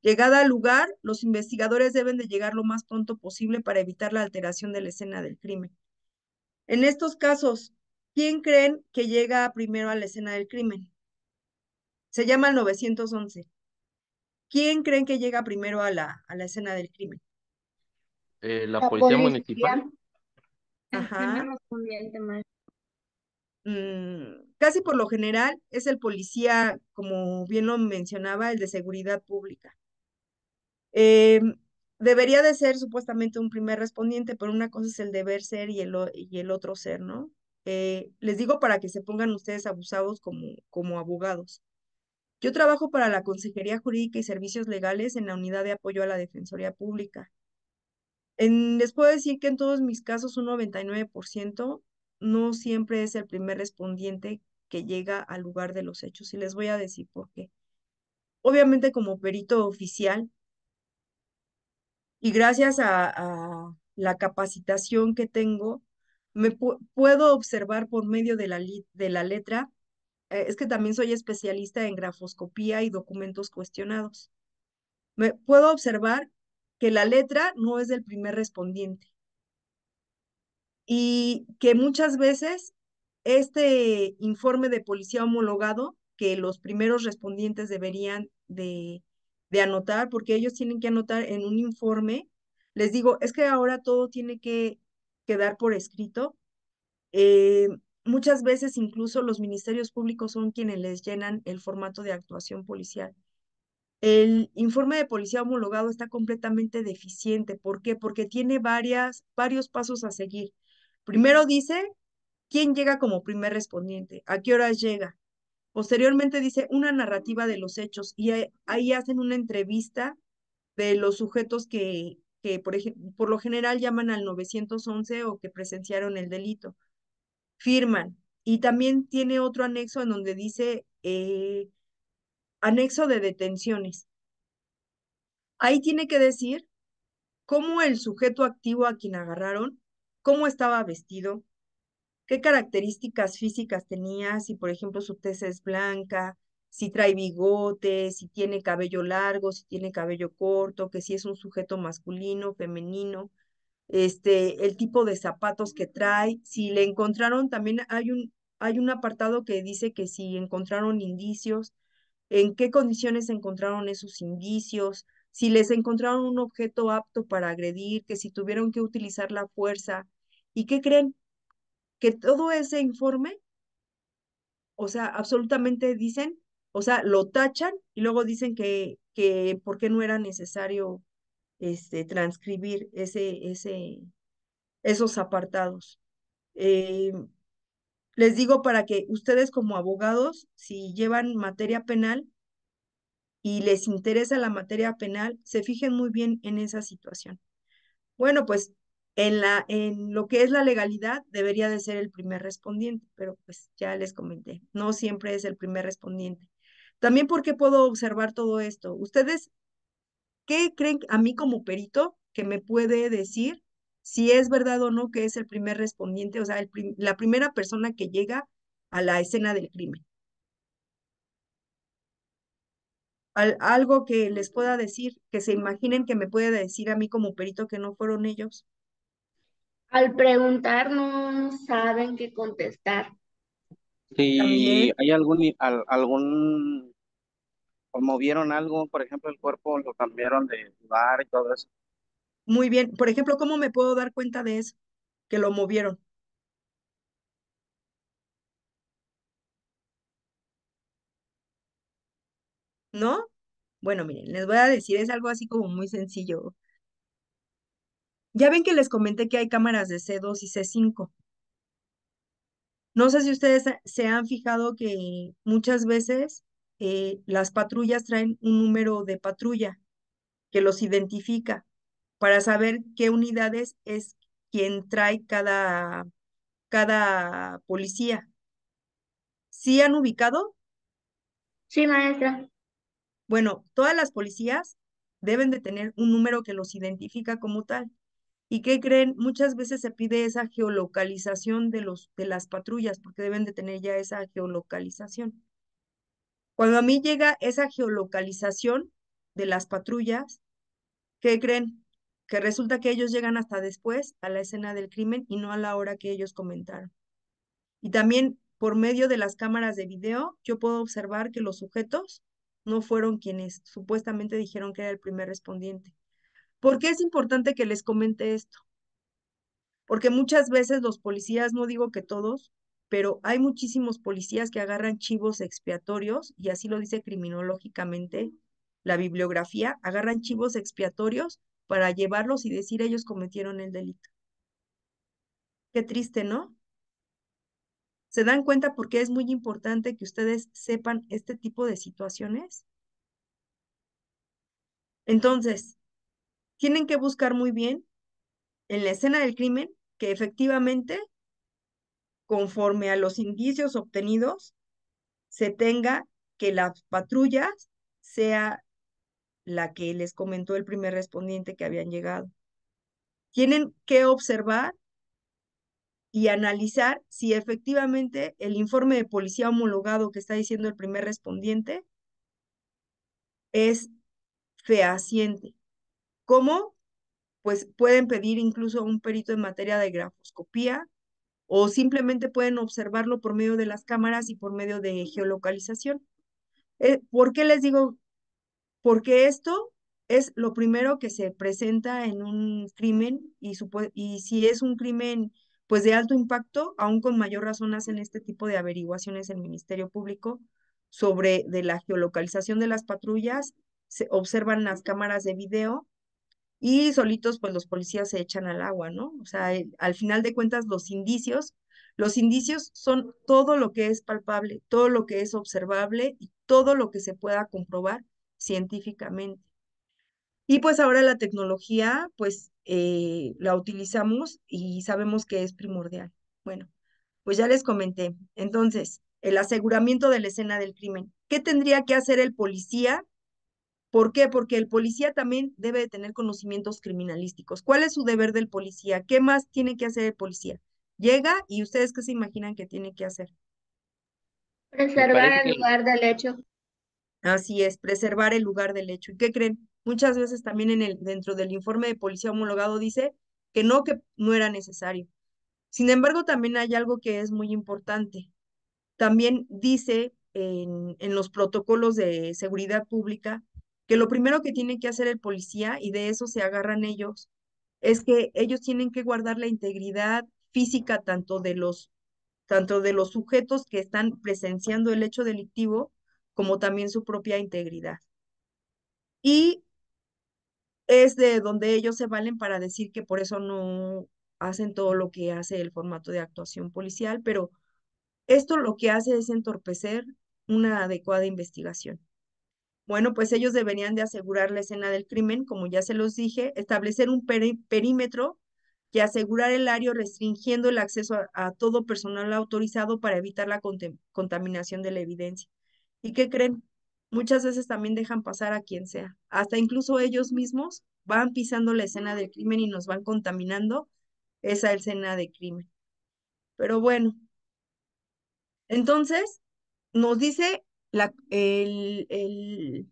Llegada al lugar, los investigadores deben de llegar lo más pronto posible para evitar la alteración de la escena del crimen. En estos casos, ¿quién creen que llega primero a la escena del crimen? Se llama el 911. ¿Quién creen que llega primero a la escena del crimen? La La policía municipal. policía. El primer Ajá. respondiente, maestra. Casi por lo general es el policía, como bien lo mencionaba, el de seguridad pública. Eh, Debería de ser supuestamente un primer respondiente, pero una cosa es el deber ser y el otro ser, ¿no? Les digo para que se pongan ustedes abusados como abogados. Yo trabajo para la Consejería Jurídica y Servicios Legales en la Unidad de Apoyo a la Defensoría Pública. Les puedo decir que en todos mis casos un 99% no siempre es el primer respondiente que llega al lugar de los hechos. Y les voy a decir por qué. Obviamente como perito oficial y gracias a la capacitación que tengo, puedo observar por medio de la letra. Es que también soy especialista en grafoscopía y documentos cuestionados. Puedo observar que la letra no es del primer respondiente y que muchas veces este informe de policía homologado que los primeros respondientes deberían de anotar, porque ellos tienen que anotar en un informe, les digo, es que ahora todo tiene que quedar por escrito. eh, Muchas veces incluso los ministerios públicos son quienes les llenan el formato de actuación policial. El informe de policía homologado está completamente deficiente. ¿Por qué? Porque tiene varios pasos a seguir. Primero dice quién llega como primer respondiente, a qué horas llega. Posteriormente dice una narrativa de los hechos y ahí hacen una entrevista de los sujetos que por lo general llaman al 911 o que presenciaron el delito. Firman. Y también tiene otro anexo en donde dice anexo de detenciones. Ahí tiene que decir cómo el sujeto activo a quien agarraron, cómo estaba vestido, qué características físicas tenía, si por ejemplo su tez es blanca, si trae bigote, si tiene cabello largo, si tiene cabello corto, que si es un sujeto masculino, femenino, el tipo de zapatos que trae, si le encontraron, también hay un apartado que dice que si encontraron indicios, en qué condiciones se encontraron esos indicios, si les encontraron un objeto apto para agredir, que si tuvieron que utilizar la fuerza. ¿Y qué creen? Que todo ese informe, o sea, absolutamente dicen, o sea, lo tachan y luego dicen que por qué no era necesario transcribir esos apartados. Eh, Les digo para que ustedes como abogados, si llevan materia penal, y les interesa la materia penal, se fijen muy bien en esa situación. Bueno, pues en lo que es la legalidad debería de ser el primer respondiente, pero pues ya les comenté, no siempre es el primer respondiente. También porque puedo observar todo esto. ¿Ustedes qué creen a mí como perito que me puede decir si es verdad o no que es el primer respondiente, o sea, la primera persona que llega a la escena del crimen? Algo que les pueda decir, que se imaginen que me puede decir a mí como perito que no fueron ellos. Al preguntar no saben qué contestar. Si También, hay algún, o movieron algo, por ejemplo, el cuerpo lo cambiaron de lugar y todo eso. muy bien. Por ejemplo, ¿cómo me puedo dar cuenta de eso? Que lo movieron, ¿no? Bueno, miren, les voy a decir, es algo así como muy sencillo. Ya ven que les comenté que hay cámaras de C2 y C5. No sé si ustedes se han fijado que muchas veces las patrullas traen un número de patrulla que los identifica para saber qué unidades es quien trae cada policía. ¿Sí han ubicado? Sí, maestra. Bueno, todas las policías deben de tener un número que los identifica como tal. ¿Y qué creen? Muchas veces se pide esa geolocalización de las patrullas, porque deben de tener ya esa geolocalización. Cuando a mí llega esa geolocalización de las patrullas, ¿qué creen? Que resulta que ellos llegan hasta después a la escena del crimen y no a la hora que ellos comentaron. Y también por medio de las cámaras de video, yo puedo observar que los sujetos no fueron quienes supuestamente dijeron que era el primer respondiente. ¿Por qué es importante que les comente esto? Porque muchas veces los policías, no digo que todos, pero hay muchísimos policías que agarran chivos expiatorios, y así lo dice criminológicamente, la bibliografía, agarran chivos expiatorios para llevarlos y decir ellos cometieron el delito. Qué triste, ¿no? ¿Se dan cuenta por qué es muy importante que ustedes sepan este tipo de situaciones? Entonces, tienen que buscar muy bien en la escena del crimen que efectivamente, conforme a los indicios obtenidos, se tenga que las patrullas sea la que les comentó el primer respondiente que habían llegado. Tienen que observar y analizar si efectivamente el informe de policía homologado que está diciendo el primer respondiente es fehaciente. ¿Cómo? Pues pueden pedir incluso a un perito en materia de grafoscopía o simplemente pueden observarlo por medio de las cámaras y por medio de geolocalización. ¿Por qué les digo? Porque esto es lo primero que se presenta en un crimen y si es un crimen pues de alto impacto, aún con mayor razón hacen este tipo de averiguaciones el Ministerio Público sobre de la geolocalización de las patrullas, se observan las cámaras de video y solitos pues los policías se echan al agua, ¿no? O sea, al final de cuentas los indicios son todo lo que es palpable, todo lo que es observable y todo lo que se pueda comprobar científicamente. Y pues ahora la tecnología pues la utilizamos y sabemos que es primordial. Bueno, pues ya les comenté. Entonces, el aseguramiento de la escena del crimen. ¿Qué tendría que hacer el policía? ¿Por qué? Porque el policía también debe de tener conocimientos criminalísticos. ¿Cuál es su deber del policía? ¿Qué más tiene que hacer el policía? Llega y ustedes qué se imaginan que tiene que hacer. Me Preservar parece el que lugar del hecho. Así es, preservar el lugar del hecho. ¿Y qué creen? Muchas veces también dentro del informe de policía homologado dice que no era necesario. Sin embargo, también hay algo que es muy importante. También dice en los protocolos de seguridad pública que lo primero que tiene que hacer el policía, y de eso se agarran ellos, es que ellos tienen que guardar la integridad física tanto de los sujetos que están presenciando el hecho delictivo, como también su propia integridad. Y es de donde ellos se valen para decir que por eso no hacen todo lo que hace el formato de actuación policial, pero esto lo que hace es entorpecer una adecuada investigación. Bueno, pues ellos deberían de asegurar la escena del crimen, como ya se los dije, establecer un perímetro y asegurar el área restringiendo el acceso a todo personal autorizado para evitar la contaminación de la evidencia. ¿Y qué creen? Muchas veces también dejan pasar a quien sea. Hasta incluso ellos mismos van pisando la escena del crimen y nos van contaminando esa escena de crimen. Pero bueno, entonces nos dice el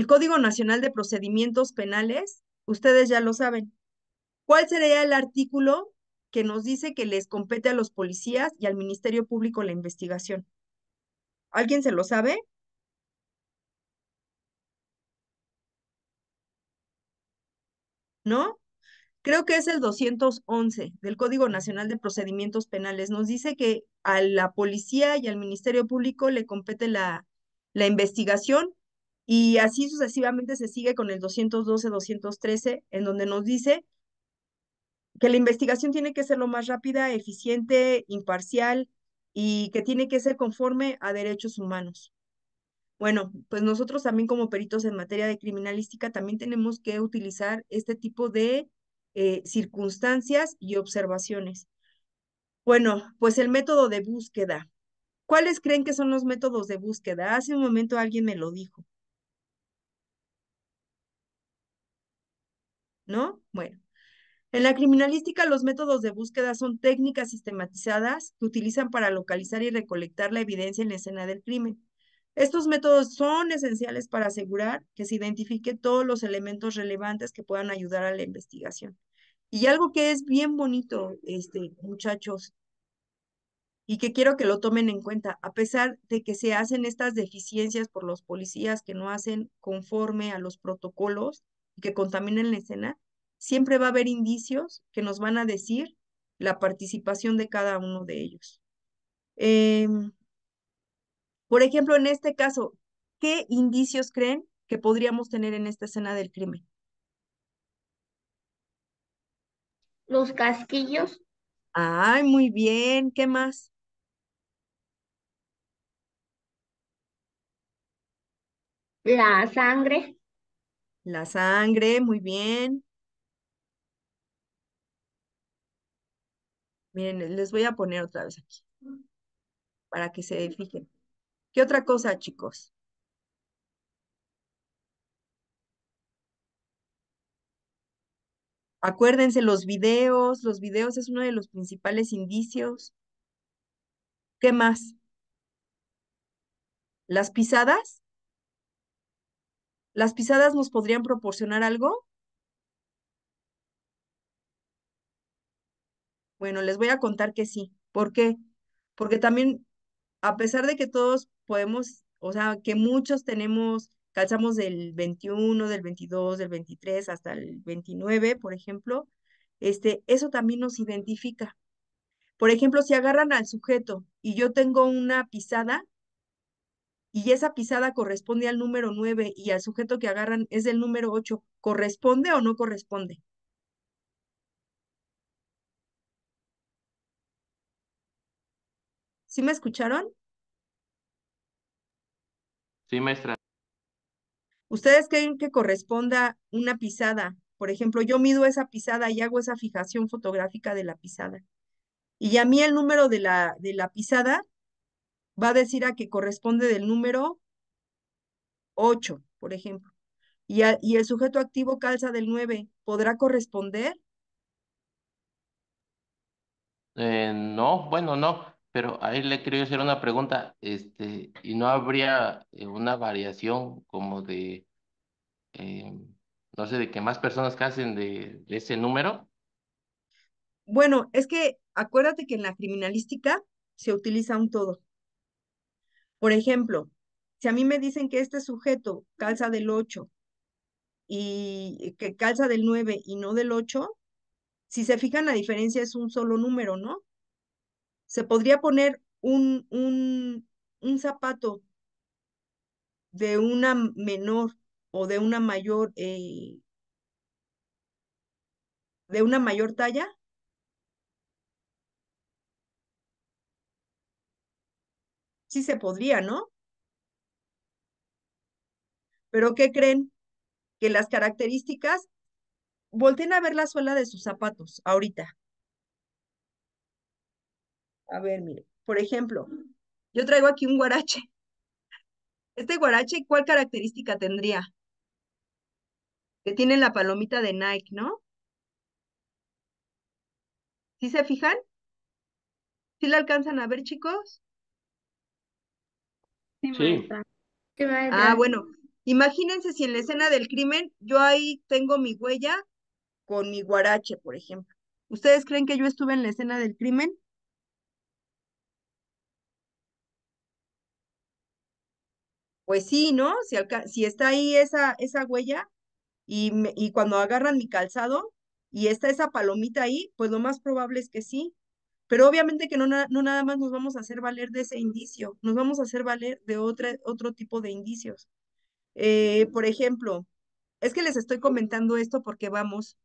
Código Nacional de Procedimientos Penales, ustedes ya lo saben. ¿Cuál sería el artículo que nos dice que les compete a los policías y al Ministerio Público la investigación? ¿Alguien se lo sabe? ¿No? Creo que es el 211 del Código Nacional de Procedimientos Penales. Nos dice que a la policía y al Ministerio Público le compete la investigación y así sucesivamente se sigue con el 212, 213, en donde nos dice que la investigación tiene que ser lo más rápida, eficiente, imparcial y que tiene que ser conforme a derechos humanos. Bueno, pues nosotros también como peritos en materia de criminalística también tenemos que utilizar este tipo de circunstancias y observaciones. Bueno, pues el método de búsqueda. ¿Cuáles creen que son los métodos de búsqueda? Hace un momento alguien me lo dijo, ¿no? Bueno. En la criminalística, los métodos de búsqueda son técnicas sistematizadas que utilizan para localizar y recolectar la evidencia en la escena del crimen. Estos métodos son esenciales para asegurar que se identifique todos los elementos relevantes que puedan ayudar a la investigación. Y algo que es bien bonito, muchachos, y que quiero que lo tomen en cuenta, a pesar de que se hacen estas deficiencias por los policías que no hacen conforme a los protocolos y que contaminan la escena, siempre va a haber indicios que nos van a decir la participación de cada uno de ellos. Por ejemplo, en este caso, ¿qué indicios creen que podríamos tener en esta escena del crimen? Los casquillos, Ay, muy bien. ¿Qué más? la sangre, La sangre, muy bien. Miren, les voy a poner otra vez aquí para que se fijen. ¿Qué otra cosa, chicos? Acuérdense, los videos es uno de los principales indicios. ¿Qué más? ¿Las pisadas? ¿Las pisadas nos podrían proporcionar algo? Bueno, les voy a contar que sí. ¿Por qué? Porque también, a pesar de que todos podemos, o sea, que muchos tenemos, calzamos del 21, del 22, del 23 hasta el 29, por ejemplo, eso también nos identifica. Por ejemplo, si agarran al sujeto y yo tengo una pisada y esa pisada corresponde al número 9 y al sujeto que agarran es del número 8, ¿corresponde o no corresponde? ¿Sí me escucharon? Sí, maestra. ¿Ustedes creen que corresponda una pisada? Por ejemplo, yo mido esa pisada y hago esa fijación fotográfica de la pisada. Y a mí el número de la pisada va a decir a que corresponde del número 8, por ejemplo. Y el sujeto activo calza del 9. ¿Podrá corresponder? No, bueno, no, pero ahí le quería hacer una pregunta, ¿y no habría una variación como de, eh, no sé, de que más personas casen de ese número? Bueno, es que acuérdate que en la criminalística se utiliza un todo. Por ejemplo, si a mí me dicen que este sujeto calza del 8 y que calza del 9 y no del 8, si se fijan la diferencia es un solo número, ¿no? Se podría poner un zapato de una menor o de una mayor talla. Sí se podría, ¿no? Pero ¿qué creen? Que las características, volten a ver la suela de sus zapatos ahorita. A ver, mire, por ejemplo, yo traigo aquí un guarache. Este guarache, ¿cuál característica tendría? Que tiene la palomita de Nike, ¿no? ¿Sí se fijan? ¿Sí la alcanzan a ver, chicos? Sí, Sí, maestra. sí, Ah, maestra. bueno, imagínense si en la escena del crimen yo ahí tengo mi huella con mi guarache, por ejemplo. ¿Ustedes creen que yo estuve en la escena del crimen? Pues sí, ¿no? Si está ahí esa huella y cuando agarran mi calzado y está esa palomita ahí, pues lo más probable es que sí. Pero obviamente que no nada más nos vamos a hacer valer de ese indicio, nos vamos a hacer valer de otro tipo de indicios. Por ejemplo, es que les estoy comentando esto porque vamos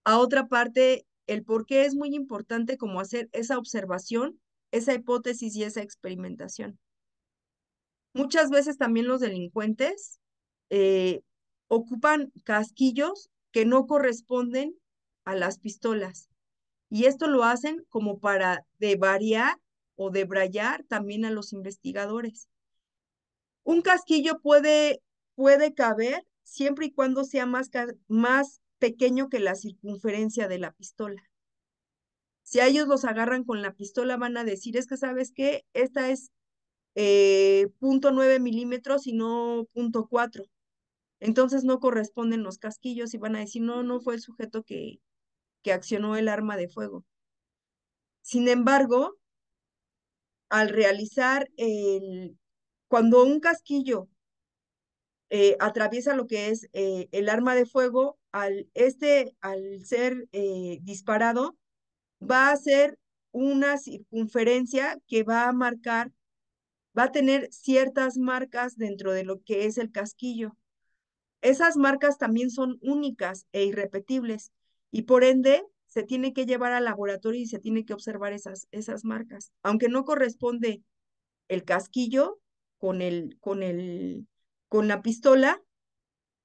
a otra parte, el por qué es muy importante como hacer esa observación, esa hipótesis y esa experimentación. Muchas veces también los delincuentes eh, ocupan casquillos que no corresponden a las pistolas. Y esto lo hacen como para variar o debrayar también a los investigadores. Un casquillo puede caber siempre y cuando sea más pequeño que la circunferencia de la pistola. Si a ellos los agarran con la pistola, van a decir, es que sabes qué, esta es 0.9 milímetros y no 0.4. Entonces no corresponden los casquillos y van a decir, no fue el sujeto que accionó el arma de fuego. Sin embargo, al realizar cuando un casquillo atraviesa lo que es el arma de fuego, al ser disparado, va a ser una circunferencia que va a marcar va a tener ciertas marcas dentro de lo que es el casquillo. Esas marcas también son únicas e irrepetibles y por ende se tiene que llevar al laboratorio y se tiene que observar esas marcas. Aunque no corresponde el casquillo con la pistola,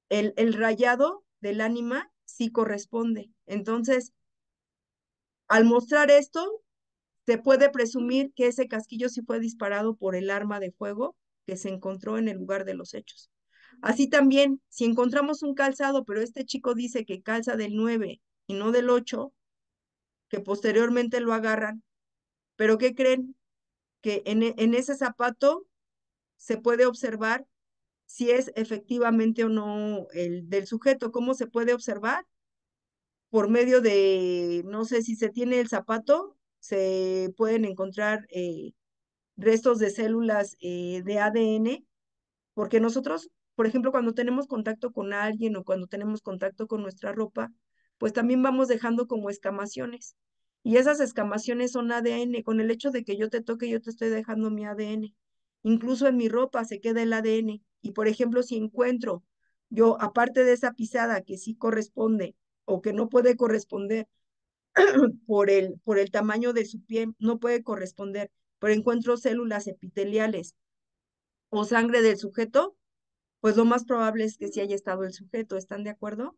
el rayado del ánima sí corresponde. Entonces, al mostrar esto, se puede presumir que ese casquillo sí fue disparado por el arma de fuego que se encontró en el lugar de los hechos. Así también, si encontramos un calzado, pero este chico dice que calza del 9 y no del 8, que posteriormente lo agarran, pero ¿qué creen? Que en ese zapato se puede observar si es efectivamente o no el del sujeto. ¿Cómo se puede observar? Por medio de, no sé si se tiene el zapato, se pueden encontrar restos de células de ADN, porque nosotros, por ejemplo, cuando tenemos contacto con alguien o cuando tenemos contacto con nuestra ropa, pues también vamos dejando como escamaciones. Y esas escamaciones son ADN. Con el hecho de que yo te toque, yo te estoy dejando mi ADN. Incluso en mi ropa se queda el ADN. Y por ejemplo, si encuentro yo, aparte de esa pisada que sí corresponde o que no puede corresponder por el tamaño de su piel, no puede corresponder, pero encuentro células epiteliales o sangre del sujeto, pues lo más probable es que sí haya estado el sujeto. ¿Están de acuerdo?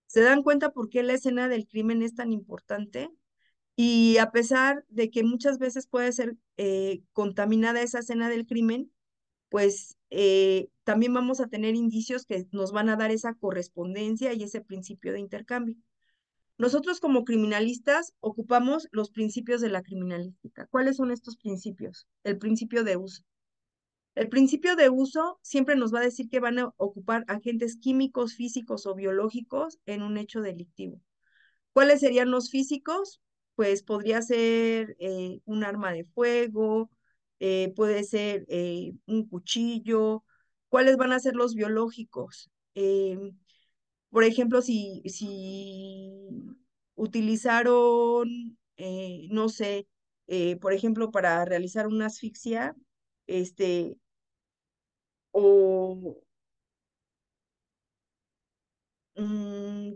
¿Se dan cuenta por qué la escena del crimen es tan importante? Y a pesar de que muchas veces puede ser contaminada esa escena del crimen, pues también vamos a tener indicios que nos van a dar esa correspondencia y ese principio de intercambio. Nosotros como criminalistas ocupamos los principios de la criminalística. ¿Cuáles son estos principios? El principio de uso. El principio de uso siempre nos va a decir que van a ocupar agentes químicos, físicos o biológicos en un hecho delictivo. ¿Cuáles serían los físicos? Pues podría ser un arma de fuego, puede ser un cuchillo. ¿Cuáles van a ser los biológicos? Por ejemplo, si utilizaron, no sé, por ejemplo, para realizar una asfixia, este, o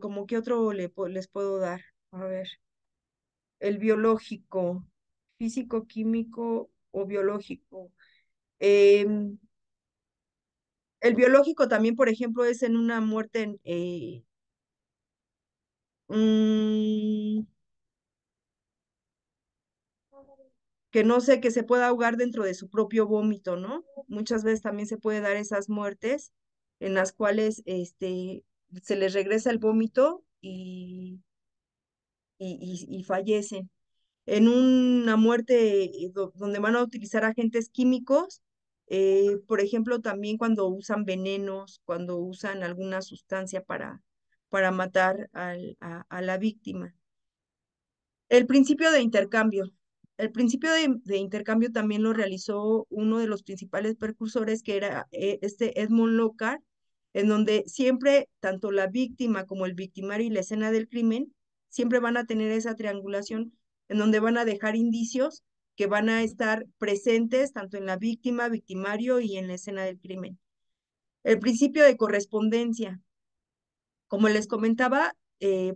como que otro les puedo dar. A ver, el biológico, físico, químico o biológico. Em, el biológico también, por ejemplo, es en una muerte mm, que no sé, que se pueda ahogar dentro de su propio vómito, ¿no? Muchas veces también se puede dar esas muertes en las cuales se les regresa el vómito y fallecen. En una muerte donde van a utilizar agentes químicos, por ejemplo, también cuando usan venenos, cuando usan alguna sustancia para matar a la víctima. El principio de intercambio. El principio de intercambio también lo realizó uno de los principales precursores, que era este Edmund Lockhart, en donde siempre tanto la víctima como el victimario y la escena del crimen siempre van a tener esa triangulación en donde van a dejar indicios que van a estar presentes tanto en la víctima, victimario y en la escena del crimen. El principio de correspondencia. Como les comentaba,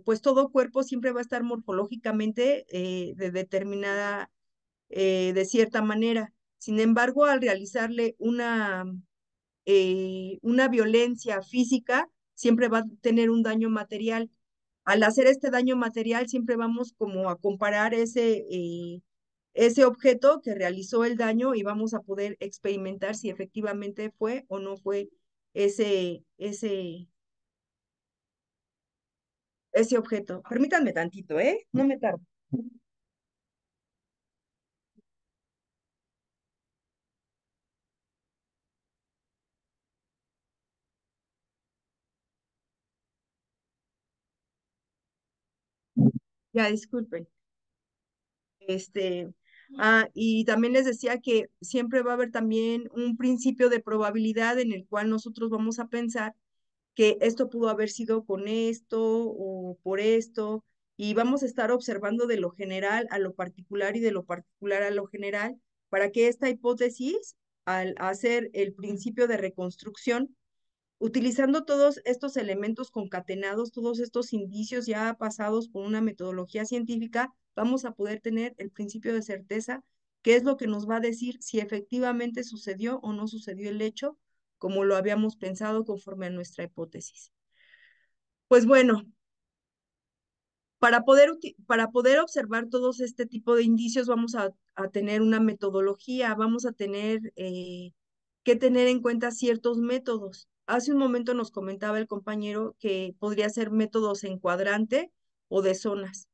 pues todo cuerpo siempre va a estar morfológicamente de cierta manera. Sin embargo, al realizarle una violencia física, siempre va a tener un daño material. Al hacer este daño material, siempre vamos como a comparar ese objeto que realizó el daño y vamos a poder experimentar si efectivamente fue o no fue ese objeto. Permítanme tantito, ¿eh? No me tardo. Ya, disculpen. Y también les decía que siempre va a haber también un principio de probabilidad en el cual nosotros vamos a pensar que esto pudo haber sido con esto o por esto, y vamos a estar observando de lo general a lo particular y de lo particular a lo general para que esta hipótesis, al hacer el principio de reconstrucción, utilizando todos estos elementos concatenados, todos estos indicios ya pasados por una metodología científica, vamos a poder tener el principio de certeza, que es lo que nos va a decir si efectivamente sucedió o no sucedió el hecho, como lo habíamos pensado conforme a nuestra hipótesis. Pues bueno, para poder observar todos este tipo de indicios, vamos a tener una metodología, vamos a tener que tener en cuenta ciertos métodos. Hace un momento nos comentaba el compañero que podría ser métodos en cuadrante o de zonas.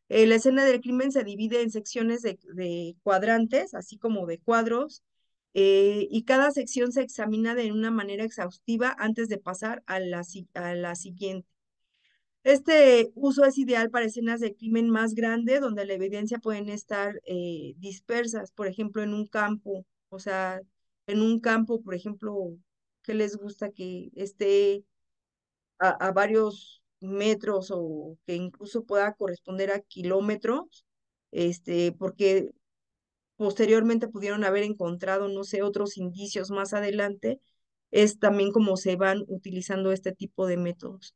La escena del crimen se divide en secciones de cuadrantes, así como de cuadros, y cada sección se examina de una manera exhaustiva antes de pasar a la siguiente. Este uso es ideal para escenas de crimen más grande, donde la evidencia pueden estar dispersas, por ejemplo, en un campo, o sea, en un campo, por ejemplo, que les gusta que esté a varios metros o que incluso pueda corresponder a kilómetros, porque posteriormente pudieron haber encontrado, no sé, otros indicios más adelante, es también como se van utilizando este tipo de métodos.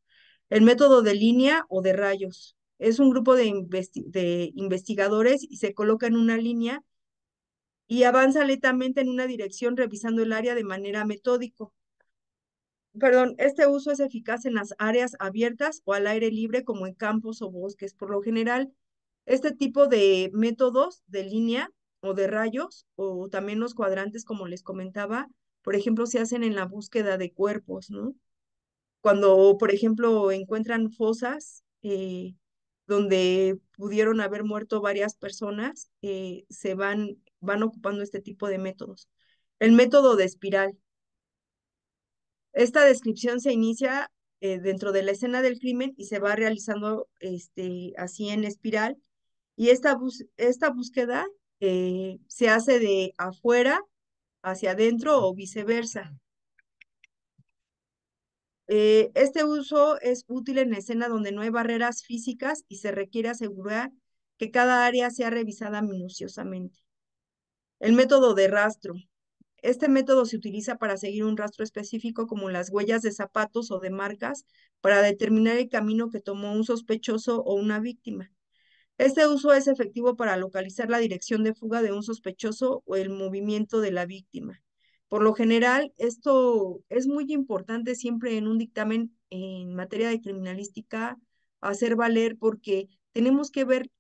El método de línea o de rayos. Es un grupo de investigadores y se coloca en una línea y avanza lentamente en una dirección revisando el área de manera metódico. Perdón, este uso es eficaz en las áreas abiertas o al aire libre como en campos o bosques. Por lo general, este tipo de métodos de línea o de rayos o también los cuadrantes, como les comentaba, por ejemplo, se hacen en la búsqueda de cuerpos, ¿no? Cuando, por ejemplo, encuentran fosas donde pudieron haber muerto varias personas, van ocupando este tipo de métodos. El método de espiral. Esta descripción se inicia dentro de la escena del crimen y se va realizando así en espiral. Y esta búsqueda se hace de afuera hacia adentro o viceversa. Este uso es útil en escena donde no hay barreras físicas y se requiere asegurar que cada área sea revisada minuciosamente. El método de rastro. Este método se utiliza para seguir un rastro específico como las huellas de zapatos o de marcas para determinar el camino que tomó un sospechoso o una víctima. Este uso es efectivo para localizar la dirección de fuga de un sospechoso o el movimiento de la víctima. Por lo general, esto es muy importante siempre en un dictamen en materia de criminalística hacer valer porque tenemos que ver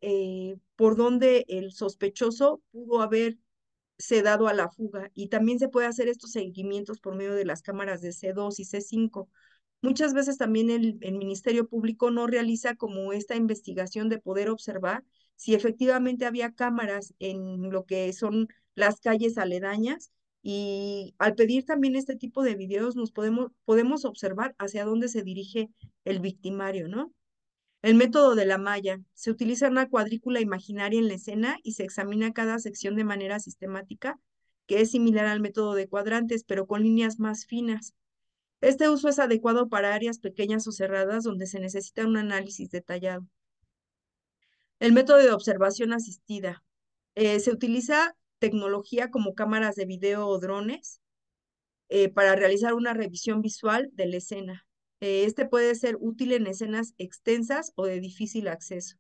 por dónde el sospechoso pudo haber se dado a la fuga y también se puede hacer estos seguimientos por medio de las cámaras de C2 y C5. Muchas veces también el Ministerio Público no realiza como esta investigación de poder observar si efectivamente había cámaras en lo que son las calles aledañas y al pedir también este tipo de videos podemos observar hacia dónde se dirige el victimario, ¿no? El método de la malla. Se utiliza una cuadrícula imaginaria en la escena y se examina cada sección de manera sistemática, que es similar al método de cuadrantes, pero con líneas más finas. Este uso es adecuado para áreas pequeñas o cerradas donde se necesita un análisis detallado. El método de observación asistida. Se utiliza tecnología como cámaras de video o drones para realizar una revisión visual de la escena. Este puede ser útil en escenas extensas o de difícil acceso.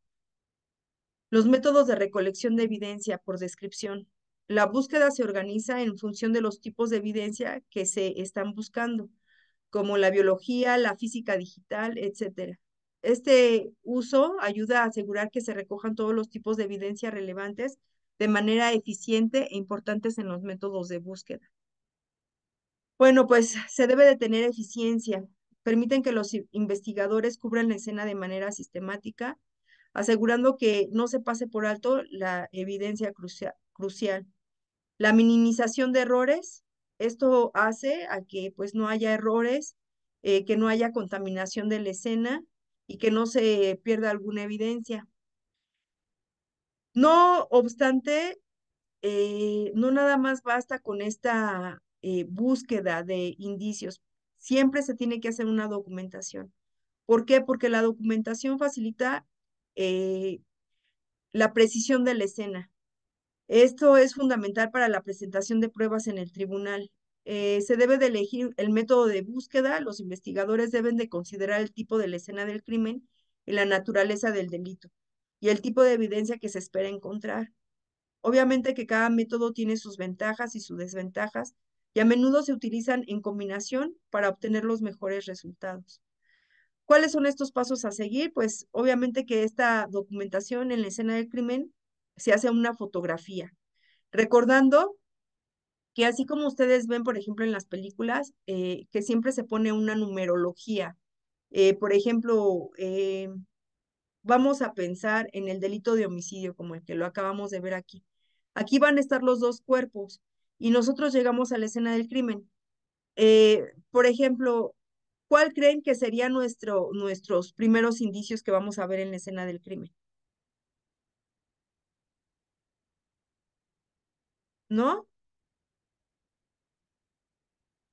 Los métodos de recolección de evidencia por descripción. La búsqueda se organiza en función de los tipos de evidencia que se están buscando, como la biología, la física digital, etc. Este uso ayuda a asegurar que se recojan todos los tipos de evidencia relevantes de manera eficiente e importantes en los métodos de búsqueda. Bueno, pues se debe de tener eficiencia. Permiten que los investigadores cubran la escena de manera sistemática, asegurando que no se pase por alto la evidencia crucial. La minimización de errores, esto hace a que pues no haya errores, que no haya contaminación de la escena y que no se pierda alguna evidencia. No obstante, no nada más basta con esta búsqueda de indicios. Siempre se tiene que hacer una documentación. ¿Por qué? Porque la documentación facilita la precisión de la escena. Esto es fundamental para la presentación de pruebas en el tribunal. Se debe de elegir el método de búsqueda. Los investigadores deben de considerar el tipo de la escena del crimen y la naturaleza del delito y el tipo de evidencia que se espera encontrar. Obviamente que cada método tiene sus ventajas y sus desventajas y a menudo se utilizan en combinación para obtener los mejores resultados. ¿Cuáles son estos pasos a seguir? Pues obviamente que esta documentación en la escena del crimen se hace una fotografía, recordando que así como ustedes ven, por ejemplo, en las películas, que siempre se pone una numerología. Por ejemplo, vamos a pensar en el delito de homicidio, como el que lo acabamos de ver aquí. Aquí van a estar los dos cuerpos y nosotros llegamos a la escena del crimen. Por ejemplo, ¿cuál creen que serían nuestros primeros indicios que vamos a ver en la escena del crimen? ¿No?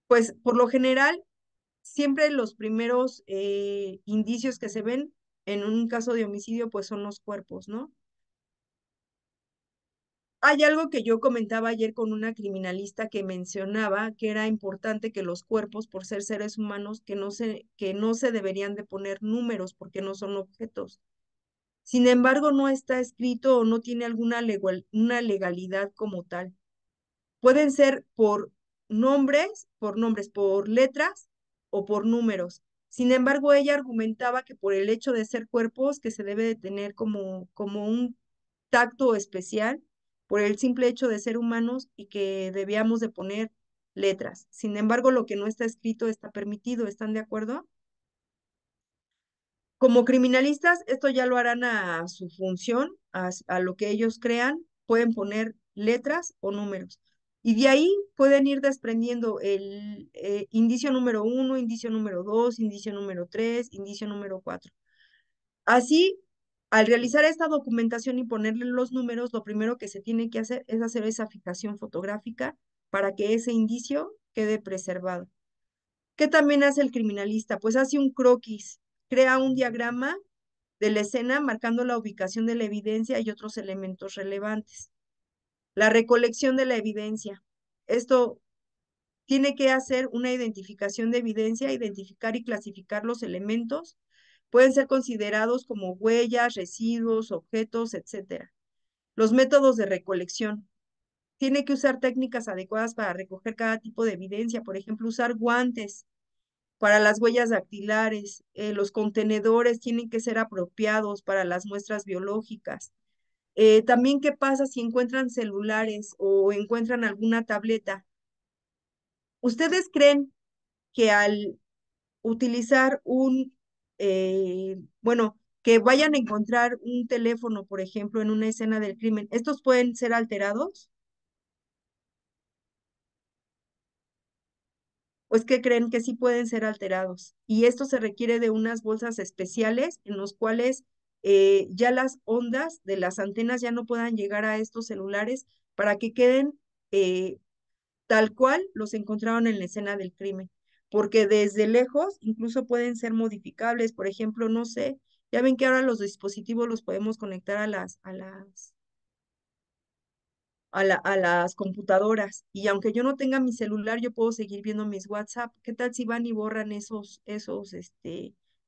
Pues por lo general, siempre los primeros indicios que se ven en un caso de homicidio, pues son los cuerpos, ¿no? Hay algo que yo comentaba ayer con una criminalista que mencionaba que era importante que los cuerpos, por ser seres humanos, que no se deberían de poner números porque no son objetos. Sin embargo, no está escrito o no tiene una legalidad como tal. Pueden ser por letras o por números. Sin embargo, ella argumentaba que por el hecho de ser cuerpos, que se debe de tener como un tacto especial, por el simple hecho de ser humanos y que debíamos de poner letras. Sin embargo, lo que no está escrito está permitido. ¿Están de acuerdo? Como criminalistas, esto ya lo harán a su función, a lo que ellos crean, pueden poner letras o números. Y de ahí pueden ir desprendiendo el indicio número 1, indicio número 2, indicio número 3, indicio número 4. Así, al realizar esta documentación y ponerle los números, lo primero que se tiene que hacer es hacer esa fijación fotográfica para que ese indicio quede preservado. ¿Qué también hace el criminalista? Pues hace un croquis, crea un diagrama de la escena marcando la ubicación de la evidencia y otros elementos relevantes. La recolección de la evidencia. Esto tiene que hacer una identificación de evidencia, identificar y clasificar los elementos. Pueden ser considerados como huellas, residuos, objetos, etc. Los métodos de recolección. Tiene que usar técnicas adecuadas para recoger cada tipo de evidencia. Por ejemplo, usar guantes para las huellas dactilares. Los contenedores tienen que ser apropiados para las muestras biológicas. También, ¿qué pasa si encuentran celulares o encuentran alguna tableta? ¿Ustedes creen que al utilizar que vayan a encontrar un teléfono, por ejemplo, en una escena del crimen, estos pueden ser alterados? Pues que creen que sí pueden ser alterados. Y esto se requiere de unas bolsas especiales en los cuales ya las ondas de las antenas ya no puedan llegar a estos celulares para que queden tal cual los encontraron en la escena del crimen. Porque desde lejos incluso pueden ser modificables. Por ejemplo, no sé, ya ven que ahora los dispositivos los podemos conectar a las computadoras. Y aunque yo no tenga mi celular, yo puedo seguir viendo mis WhatsApp. ¿Qué tal si van y borran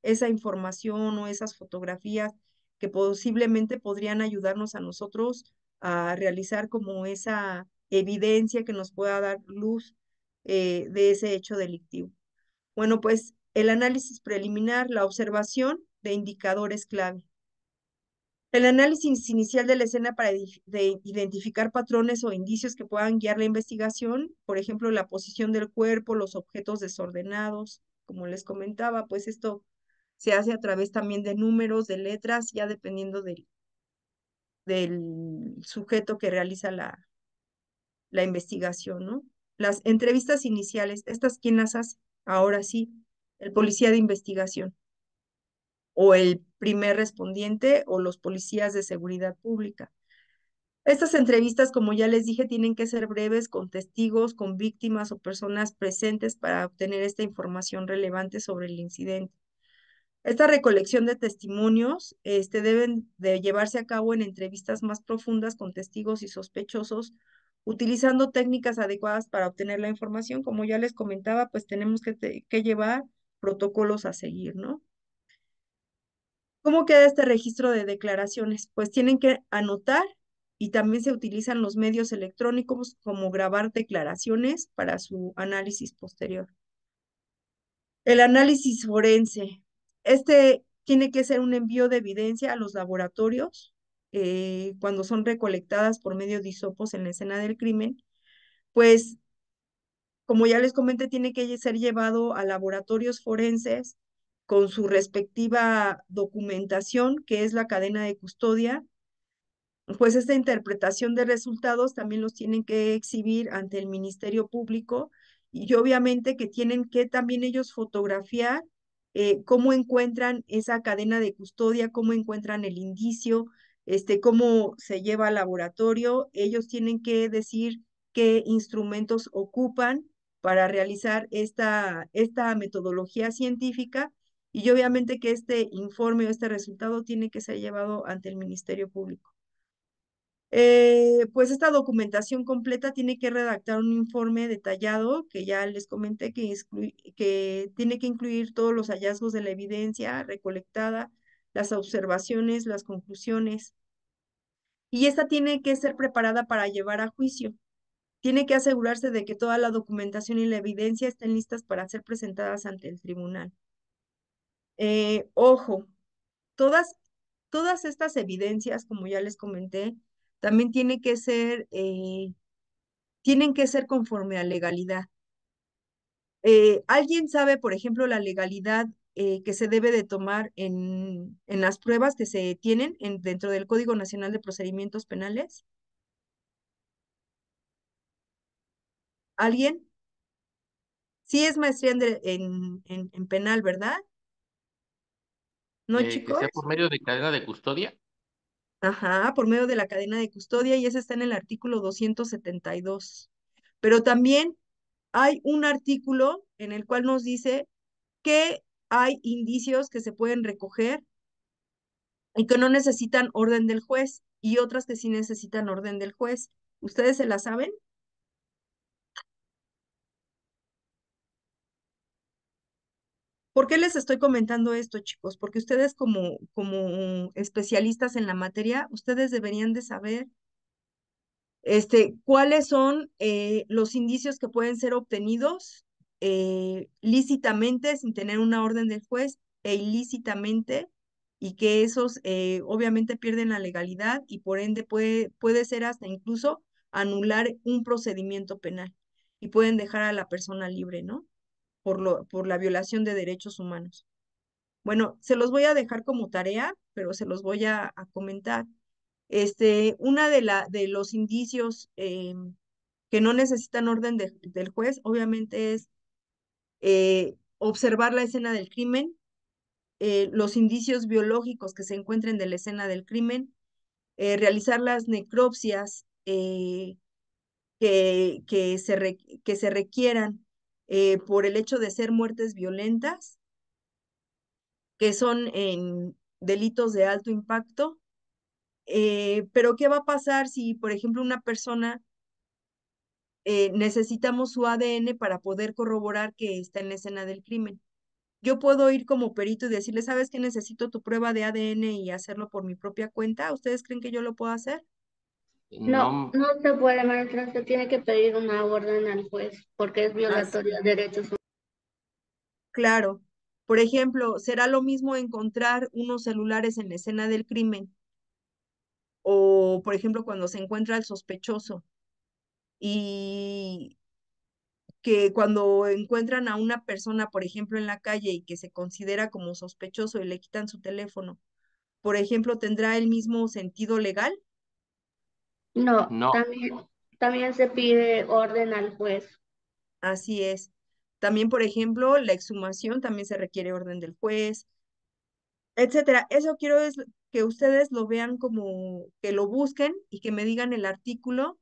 esa información o esas fotografías que posiblemente podrían ayudarnos a nosotros a realizar como esa evidencia que nos pueda dar luz de ese hecho delictivo? Bueno, pues el análisis preliminar, la observación de indicadores clave. El análisis inicial de la escena para identificar patrones o indicios que puedan guiar la investigación, por ejemplo, la posición del cuerpo, los objetos desordenados, como les comentaba, pues esto se hace a través también de números, de letras, ya dependiendo del sujeto que realiza la investigación, ¿no? Las entrevistas iniciales, ¿estas quién las hace? Ahora sí, el policía de investigación o el primer respondiente o los policías de seguridad pública. Estas entrevistas, como ya les dije, tienen que ser breves, con testigos, con víctimas o personas presentes para obtener esta información relevante sobre el incidente. Esta recolección de testimonios deben de llevarse a cabo en entrevistas más profundas con testigos y sospechosos, utilizando técnicas adecuadas para obtener la información. Como ya les comentaba, pues tenemos que llevar protocolos a seguir, ¿no? ¿Cómo queda este registro de declaraciones? Pues tienen que anotar y también se utilizan los medios electrónicos como grabar declaraciones para su análisis posterior. El análisis forense. Tiene que ser un envío de evidencia a los laboratorios cuando son recolectadas por medio de hisopos en la escena del crimen. Pues, como ya les comenté, tiene que ser llevado a laboratorios forenses con su respectiva documentación, que es la cadena de custodia. Pues esta interpretación de resultados también los tienen que exhibir ante el Ministerio Público y obviamente que tienen que también ellos fotografiar cómo encuentran esa cadena de custodia, cómo encuentran el indicio, cómo se lleva al laboratorio. Ellos tienen que decir qué instrumentos ocupan para realizar esta metodología científica y obviamente que este informe o este resultado tiene que ser llevado ante el Ministerio Público. Pues esta documentación completa tiene que redactar un informe detallado que ya les comenté que tiene que incluir todos los hallazgos de la evidencia recolectada, las observaciones, las conclusiones. Y esta tiene que ser preparada para llevar a juicio. Tiene que asegurarse de que toda la documentación y la evidencia estén listas para ser presentadas ante el tribunal. Ojo, todas, todas estas evidencias, como ya les comenté, también tienen que ser conforme a legalidad. ¿Alguien sabe, por ejemplo, la legalidad que se debe de tomar en las pruebas que se tienen dentro del Código Nacional de Procedimientos Penales? ¿Alguien? Sí es maestría en penal, ¿verdad? ¿No, Que sea chicos? por medio de cadena de custodia. Ajá, por medio de la cadena de custodia y ese está en el artículo 272. Pero también hay un artículo en el cual nos dice que hay indicios que se pueden recoger y que no necesitan orden del juez y otras que sí necesitan orden del juez. ¿Ustedes se la saben? ¿Por qué les estoy comentando esto, chicos? Porque ustedes como especialistas en la materia, ustedes deberían de saber cuáles son los indicios que pueden ser obtenidos lícitamente sin tener una orden del juez e ilícitamente y que esos obviamente pierden la legalidad y por ende puede ser hasta incluso anular un procedimiento penal y pueden dejar a la persona libre, ¿no? Por la violación de derechos humanos. Bueno, se los voy a dejar como tarea, pero se los voy a comentar. Una de los indicios que no necesitan orden del juez, obviamente es observar la escena del crimen, los indicios biológicos que se encuentren de la escena del crimen, realizar las necropsias que se requieran por el hecho de ser muertes violentas, que son en delitos de alto impacto. Pero ¿qué va a pasar si, por ejemplo, una persona necesitamos su ADN para poder corroborar que está en la escena del crimen? Yo puedo ir como perito y decirle, ¿sabes qué? Necesito tu prueba de ADN y hacerlo por mi propia cuenta. ¿Ustedes creen que yo lo puedo hacer? No, No, no se puede, maestra, se tiene que pedir una orden al juez porque es Así violatoria de derechos humanos. claro. Por ejemplo, ¿será lo mismo encontrar unos celulares en la escena del crimen? O, por ejemplo, cuando se encuentra el sospechoso y que cuando encuentran a una persona, por ejemplo, en la calle y que se considera como sospechoso y le quitan su teléfono, por ejemplo, ¿tendrá el mismo sentido legal? No, no. también se pide orden al juez. Así es. También, por ejemplo, la exhumación también se requiere orden del juez, etcétera. Eso quiero es que ustedes lo vean como que lo busquen y que me digan el artículo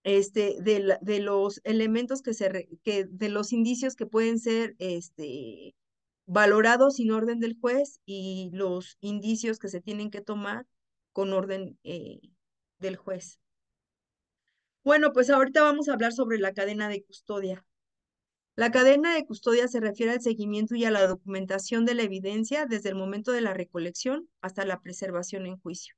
de los elementos que de los indicios que pueden ser valorado sin orden del juez y los indicios que se tienen que tomar con orden del juez. Bueno, pues ahorita vamos a hablar sobre la cadena de custodia. La cadena de custodia se refiere al seguimiento y a la documentación de la evidencia desde el momento de la recolección hasta la preservación en juicio.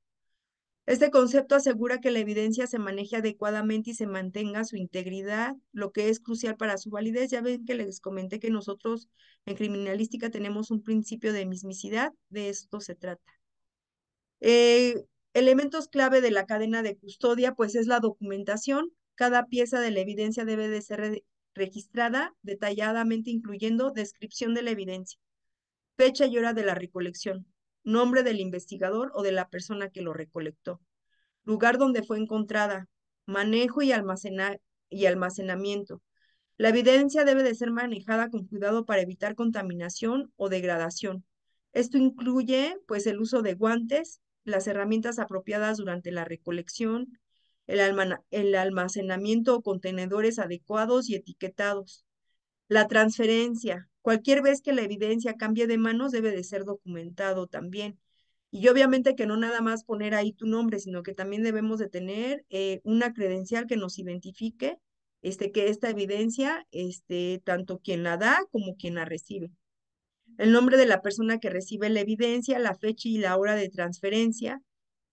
Este concepto asegura que la evidencia se maneje adecuadamente y se mantenga su integridad, lo que es crucial para su validez. Ya ven que les comenté que nosotros en criminalística tenemos un principio de mismicidad, de esto se trata. Elementos clave de la cadena de custodia, pues es la documentación. Cada pieza de la evidencia debe de ser registrada detalladamente, incluyendo descripción de la evidencia, fecha y hora de la recolección, nombre del investigador o de la persona que lo recolectó, lugar donde fue encontrada, manejo y almacenamiento. La evidencia debe de ser manejada con cuidado para evitar contaminación o degradación. Esto incluye, pues, el uso de guantes, las herramientas apropiadas durante la recolección, el almacenamiento o contenedores adecuados y etiquetados. La transferencia. Cualquier vez que la evidencia cambie de manos debe de ser documentado también. Y obviamente que no nada más poner ahí tu nombre, sino que también debemos de tener una credencial que nos identifique que esta evidencia, tanto quien la da como quien la recibe. El nombre de la persona que recibe la evidencia, la fecha y la hora de transferencia,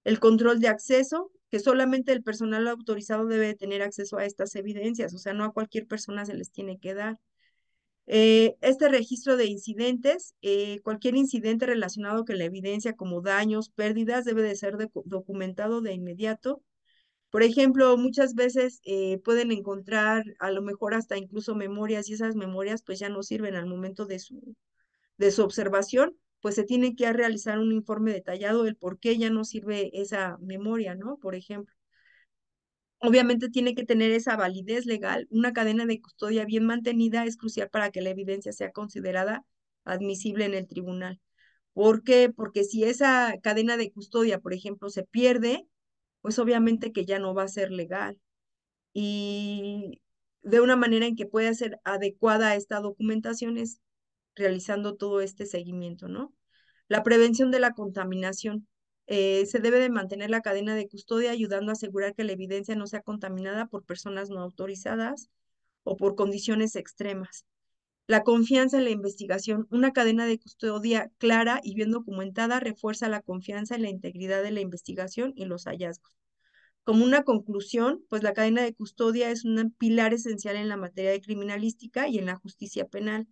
el control de acceso, que solamente el personal autorizado debe de tener acceso a estas evidencias, o sea, no a cualquier persona se les tiene que dar. Este registro de incidentes, cualquier incidente relacionado con la evidencia como daños, pérdidas, debe de ser documentado de inmediato. Por ejemplo, muchas veces pueden encontrar a lo mejor hasta incluso memorias y esas memorias pues ya no sirven al momento de su observación, pues se tiene que realizar un informe detallado del por qué ya no sirve esa memoria, ¿no? Por ejemplo. Obviamente tiene que tener esa validez legal. Una cadena de custodia bien mantenida es crucial para que la evidencia sea considerada admisible en el tribunal. ¿Por qué? Porque si esa cadena de custodia, por ejemplo, se pierde, pues obviamente que ya no va a ser legal. Y de una manera en que pueda ser adecuada esta documentación es realizando todo este seguimiento, ¿no? La prevención de la contaminación. Se debe de mantener la cadena de custodia ayudando a asegurar que la evidencia no sea contaminada por personas no autorizadas o por condiciones extremas. La confianza en la investigación. Una cadena de custodia clara y bien documentada refuerza la confianza en la integridad de la investigación y los hallazgos. Como una conclusión, pues la cadena de custodia es un pilar esencial en la materia de criminalística y en la justicia penal.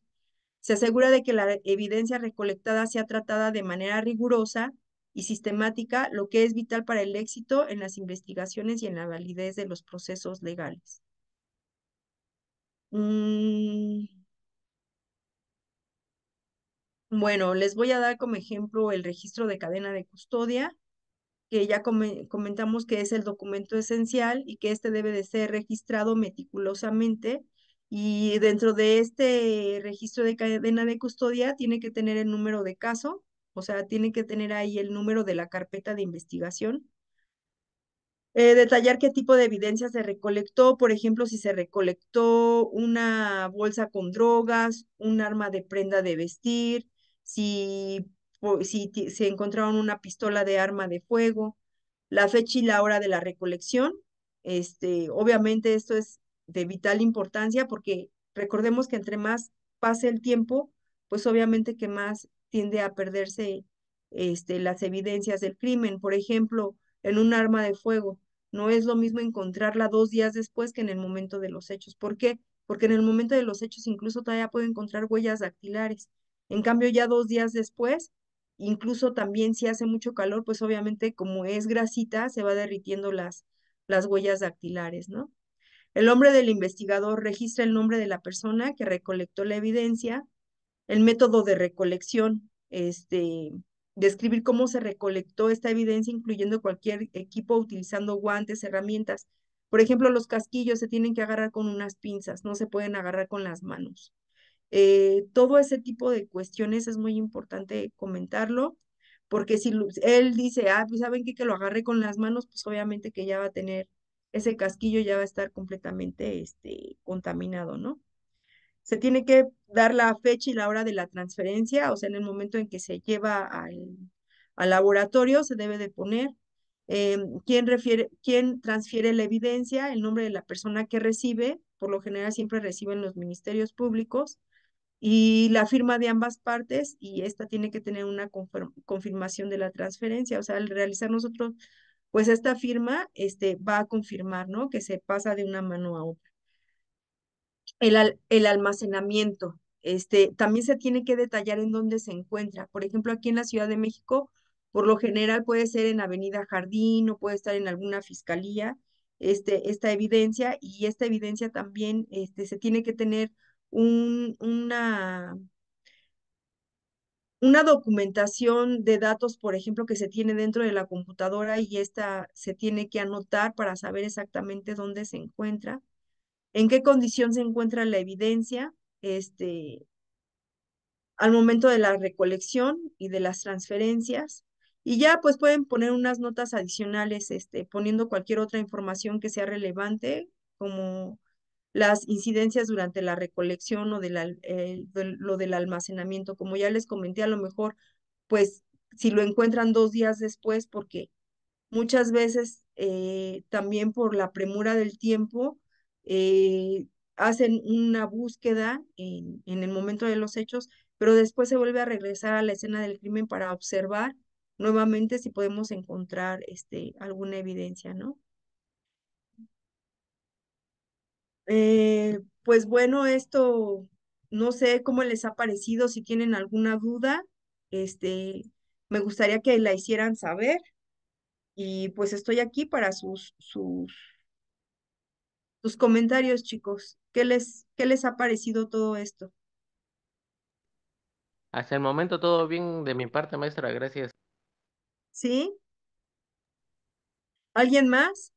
Se asegura de que la evidencia recolectada sea tratada de manera rigurosa y sistemática, lo que es vital para el éxito en las investigaciones y en la validez de los procesos legales. Bueno, les voy a dar como ejemplo el registro de cadena de custodia, que ya comentamos que es el documento esencial y que este debe de ser registrado meticulosamente. Y dentro de este registro de cadena de custodia tiene que tener el número de caso, o sea, tiene que tener ahí el número de la carpeta de investigación. Detallar qué tipo de evidencia se recolectó, por ejemplo, si se recolectó una bolsa con drogas, un arma de prenda de vestir, si se encontraron una pistola de arma de fuego, la fecha y la hora de la recolección. Obviamente esto es de vital importancia porque recordemos que entre más pase el tiempo, pues obviamente que más tiende a perderse las evidencias del crimen. Por ejemplo, en un arma de fuego, no es lo mismo encontrarla 2 días después que en el momento de los hechos. ¿Por qué? Porque en el momento de los hechos incluso todavía puede encontrar huellas dactilares. En cambio, ya 2 días después, incluso también si hace mucho calor, pues obviamente como es grasita, se va derritiendo las huellas dactilares, ¿no? El nombre del investigador registra el nombre de la persona que recolectó la evidencia, el método de recolección, describir cómo se recolectó esta evidencia, incluyendo cualquier equipo utilizando guantes, herramientas. Por ejemplo, los casquillos se tienen que agarrar con unas pinzas, no se pueden agarrar con las manos. Todo ese tipo de cuestiones es muy importante comentarlo, porque si él dice, pues saben qué? Que lo agarre con las manos, pues obviamente que ya va a tener, ese casquillo ya va a estar completamente contaminado, ¿no? Se tiene que dar la fecha y la hora de la transferencia, o sea, en el momento en que se lleva al laboratorio, se debe de poner quién transfiere la evidencia, el nombre de la persona que recibe, por lo general siempre reciben los ministerios públicos, y la firma de ambas partes, y esta tiene que tener una confirmación de la transferencia, o sea, al realizar nosotros, pues esta firma, va a confirmar, ¿no? Que se pasa de una mano a otra. El almacenamiento, también se tiene que detallar en dónde se encuentra. Por ejemplo, aquí en la Ciudad de México, por lo general puede ser en Avenida Jardín o puede estar en alguna fiscalía, esta evidencia, y esta evidencia también, se tiene que tener un, una documentación de datos, por ejemplo, que se tiene dentro de la computadora, y esta se tiene que anotar para saber exactamente dónde se encuentra, en qué condición se encuentra la evidencia, este, al momento de la recolección y de las transferencias. Y ya pues pueden poner unas notas adicionales, poniendo cualquier otra información que sea relevante, como las incidencias durante la recolección o lo del almacenamiento. Como ya les comenté, a lo mejor, pues si lo encuentran 2 días después, porque muchas veces también por la premura del tiempo, hacen una búsqueda en el momento de los hechos, pero después se vuelve a regresar a la escena del crimen para observar nuevamente si podemos encontrar alguna evidencia, ¿no? Pues bueno, esto no sé cómo les ha parecido, si tienen alguna duda, este, me gustaría que la hicieran saber, y pues estoy aquí para sus comentarios, chicos. ¿Qué les ha parecido todo esto? Hasta el momento todo bien de mi parte, maestra, gracias. ¿Sí? ¿Alguien más?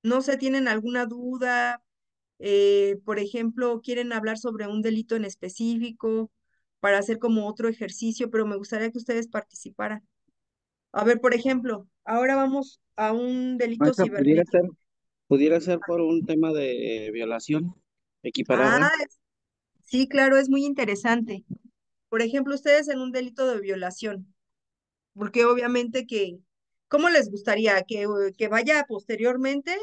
No sé, ¿tienen alguna duda? Por ejemplo, quieren hablar sobre un delito en específico para hacer como otro ejercicio, pero me gustaría que ustedes participaran. A ver, por ejemplo, ahora vamos a un delito Maestra, cibernético. pudiera ser por un tema de violación equiparada. Ah, sí, claro, es muy interesante. Por ejemplo, ustedes en un delito de violación, porque obviamente que, ¿cómo les gustaría? ¿Que vaya posteriormente,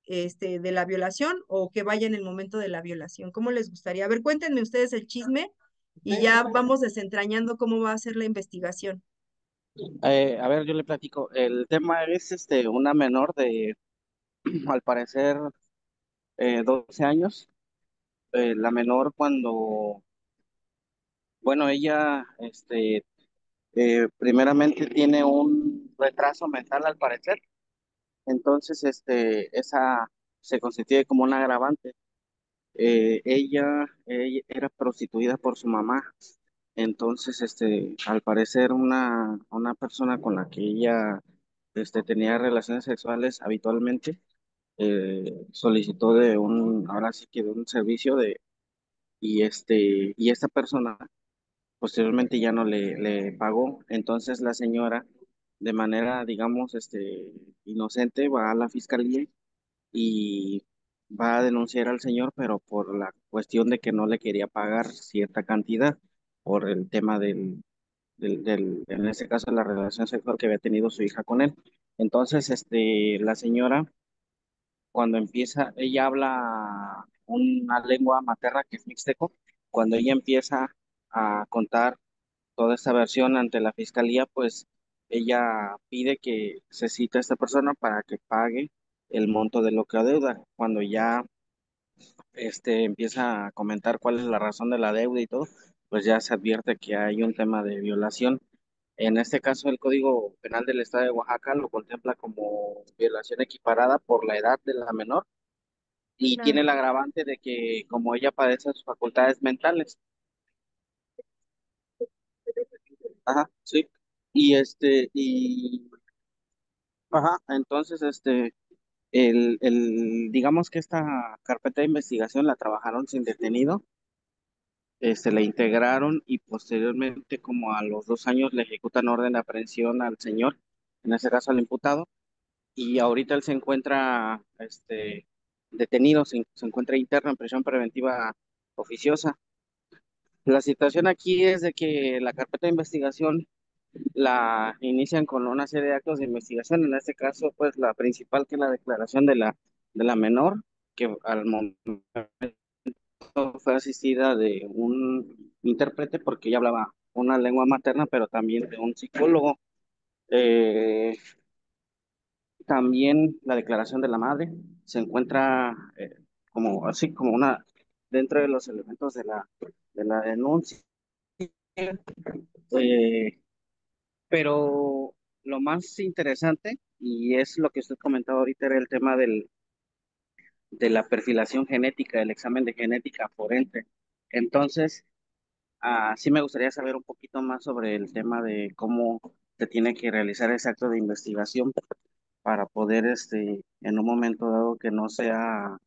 de la violación, o que vaya en el momento de la violación? ¿Cómo les gustaría? A ver, cuéntenme ustedes el chisme y ya vamos desentrañando cómo va a ser la investigación. A ver, yo le platico. El tema es una menor de, al parecer, 12 años. La menor cuando, bueno, ella, primeramente tiene un retraso mental al parecer. Entonces, esa se constituye como un agravante. Ella era prostituida por su mamá. Entonces, al parecer una persona con la que ella, tenía relaciones sexuales habitualmente, solicitó ahora sí que de un servicio y esta persona posteriormente ya no le pagó. Entonces la señora, de manera, digamos, inocente, va a la fiscalía y va a denunciar al señor, pero por la cuestión de que no le quería pagar cierta cantidad por el tema en este caso, la relación sexual que había tenido su hija con él. Entonces, la señora, cuando empieza, ella habla una lengua materna que es mixteco. Cuando ella empieza a contar toda esta versión ante la fiscalía, pues ella pide que se cite a esta persona para que pague el monto de lo que adeuda. Cuando ya empieza a comentar cuál es la razón de la deuda y todo, pues ya se advierte que hay un tema de violación. En este caso, el Código Penal del Estado de Oaxaca lo contempla como violación equiparada por la edad de la menor y tiene Claro. el agravante de que como ella padece sus facultades mentales. Ajá, sí. Ajá, entonces, digamos que esta carpeta de investigación la trabajaron sin detenido, la integraron y posteriormente, como a los 2 años, le ejecutan orden de aprehensión al señor, en ese caso al imputado, y ahorita él se encuentra, detenido se encuentra interno en prisión preventiva oficiosa. La situación aquí es de que la carpeta de investigación la inician con una serie de actos de investigación, en este caso, pues la principal que es la declaración de la menor, que al momento fue asistida de un intérprete porque ella hablaba una lengua materna, pero también de un psicólogo. Eh, También la declaración de la madre se encuentra como así como una dentro de los elementos de la denuncia. Eh, pero lo más interesante, y es lo que usted comentaba ahorita, era el tema de la perfilación genética, del examen de genética forense. Entonces, sí me gustaría saber un poquito más sobre el tema de cómo se tiene que realizar ese acto de investigación para poder, en un momento dado que no sea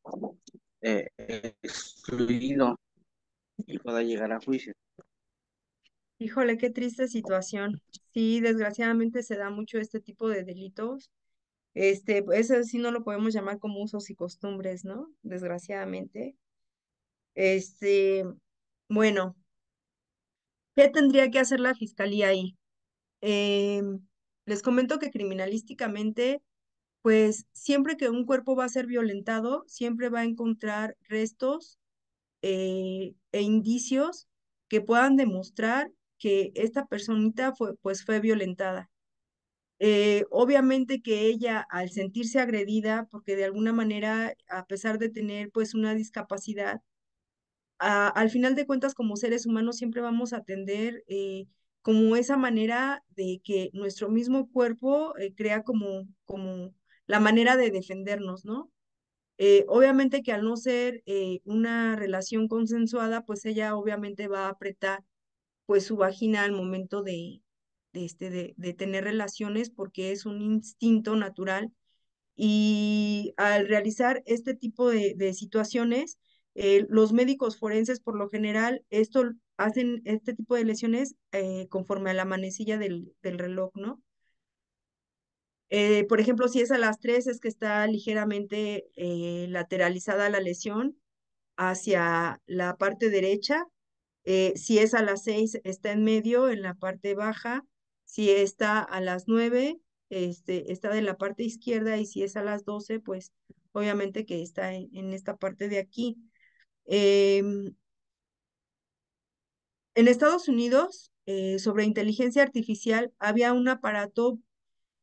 excluido y pueda llegar a juicio. Híjole, qué triste situación. Sí, desgraciadamente se da mucho este tipo de delitos. Eso sí no lo podemos llamar como usos y costumbres, ¿no? Desgraciadamente. Este, bueno, ¿qué tendría que hacer la fiscalía ahí? Les comento que criminalísticamente, pues siempre que un cuerpo va a ser violentado, siempre va a encontrar restos e indicios que puedan demostrar que esta personita fue violentada. Obviamente que ella, al sentirse agredida, porque de alguna manera, a pesar de tener pues una discapacidad, al final de cuentas como seres humanos siempre vamos a atender como esa manera de que nuestro mismo cuerpo crea como la manera de defendernos, ¿no? Obviamente que al no ser una relación consensuada, pues ella obviamente va a apretar pues su vagina al momento de tener relaciones porque es un instinto natural y al realizar este tipo de situaciones, los médicos forenses por lo general hacen este tipo de lesiones conforme a la manecilla del reloj, ¿no? Por ejemplo, si es a las 3 es que está ligeramente lateralizada la lesión hacia la parte derecha. Si es a las 6 está en medio, en la parte baja. Si está a las 9 está de la parte izquierda. Y si es a las 12 pues obviamente que está en esta parte de aquí. Em, en Estados Unidos, sobre inteligencia artificial, había un aparato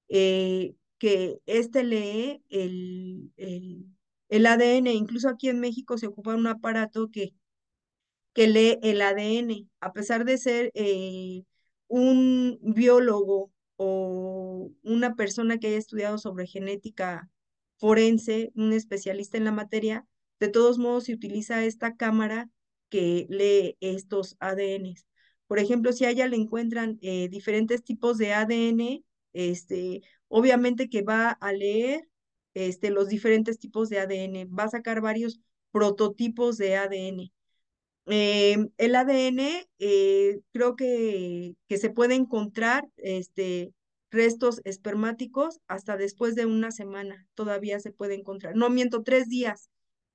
que lee el ADN. Incluso aquí en México se ocupa un aparato que lee el ADN, a pesar de ser un biólogo o una persona que haya estudiado sobre genética forense, un especialista en la materia, de todos modos se utiliza esta cámara que lee estos ADNs. Por ejemplo, si a ella le encuentran diferentes tipos de ADN, obviamente que va a leer los diferentes tipos de ADN, va a sacar varios prototipos de ADN. El ADN, creo que se puede encontrar restos espermáticos hasta después de una semana, todavía se puede encontrar. No miento, 3 días.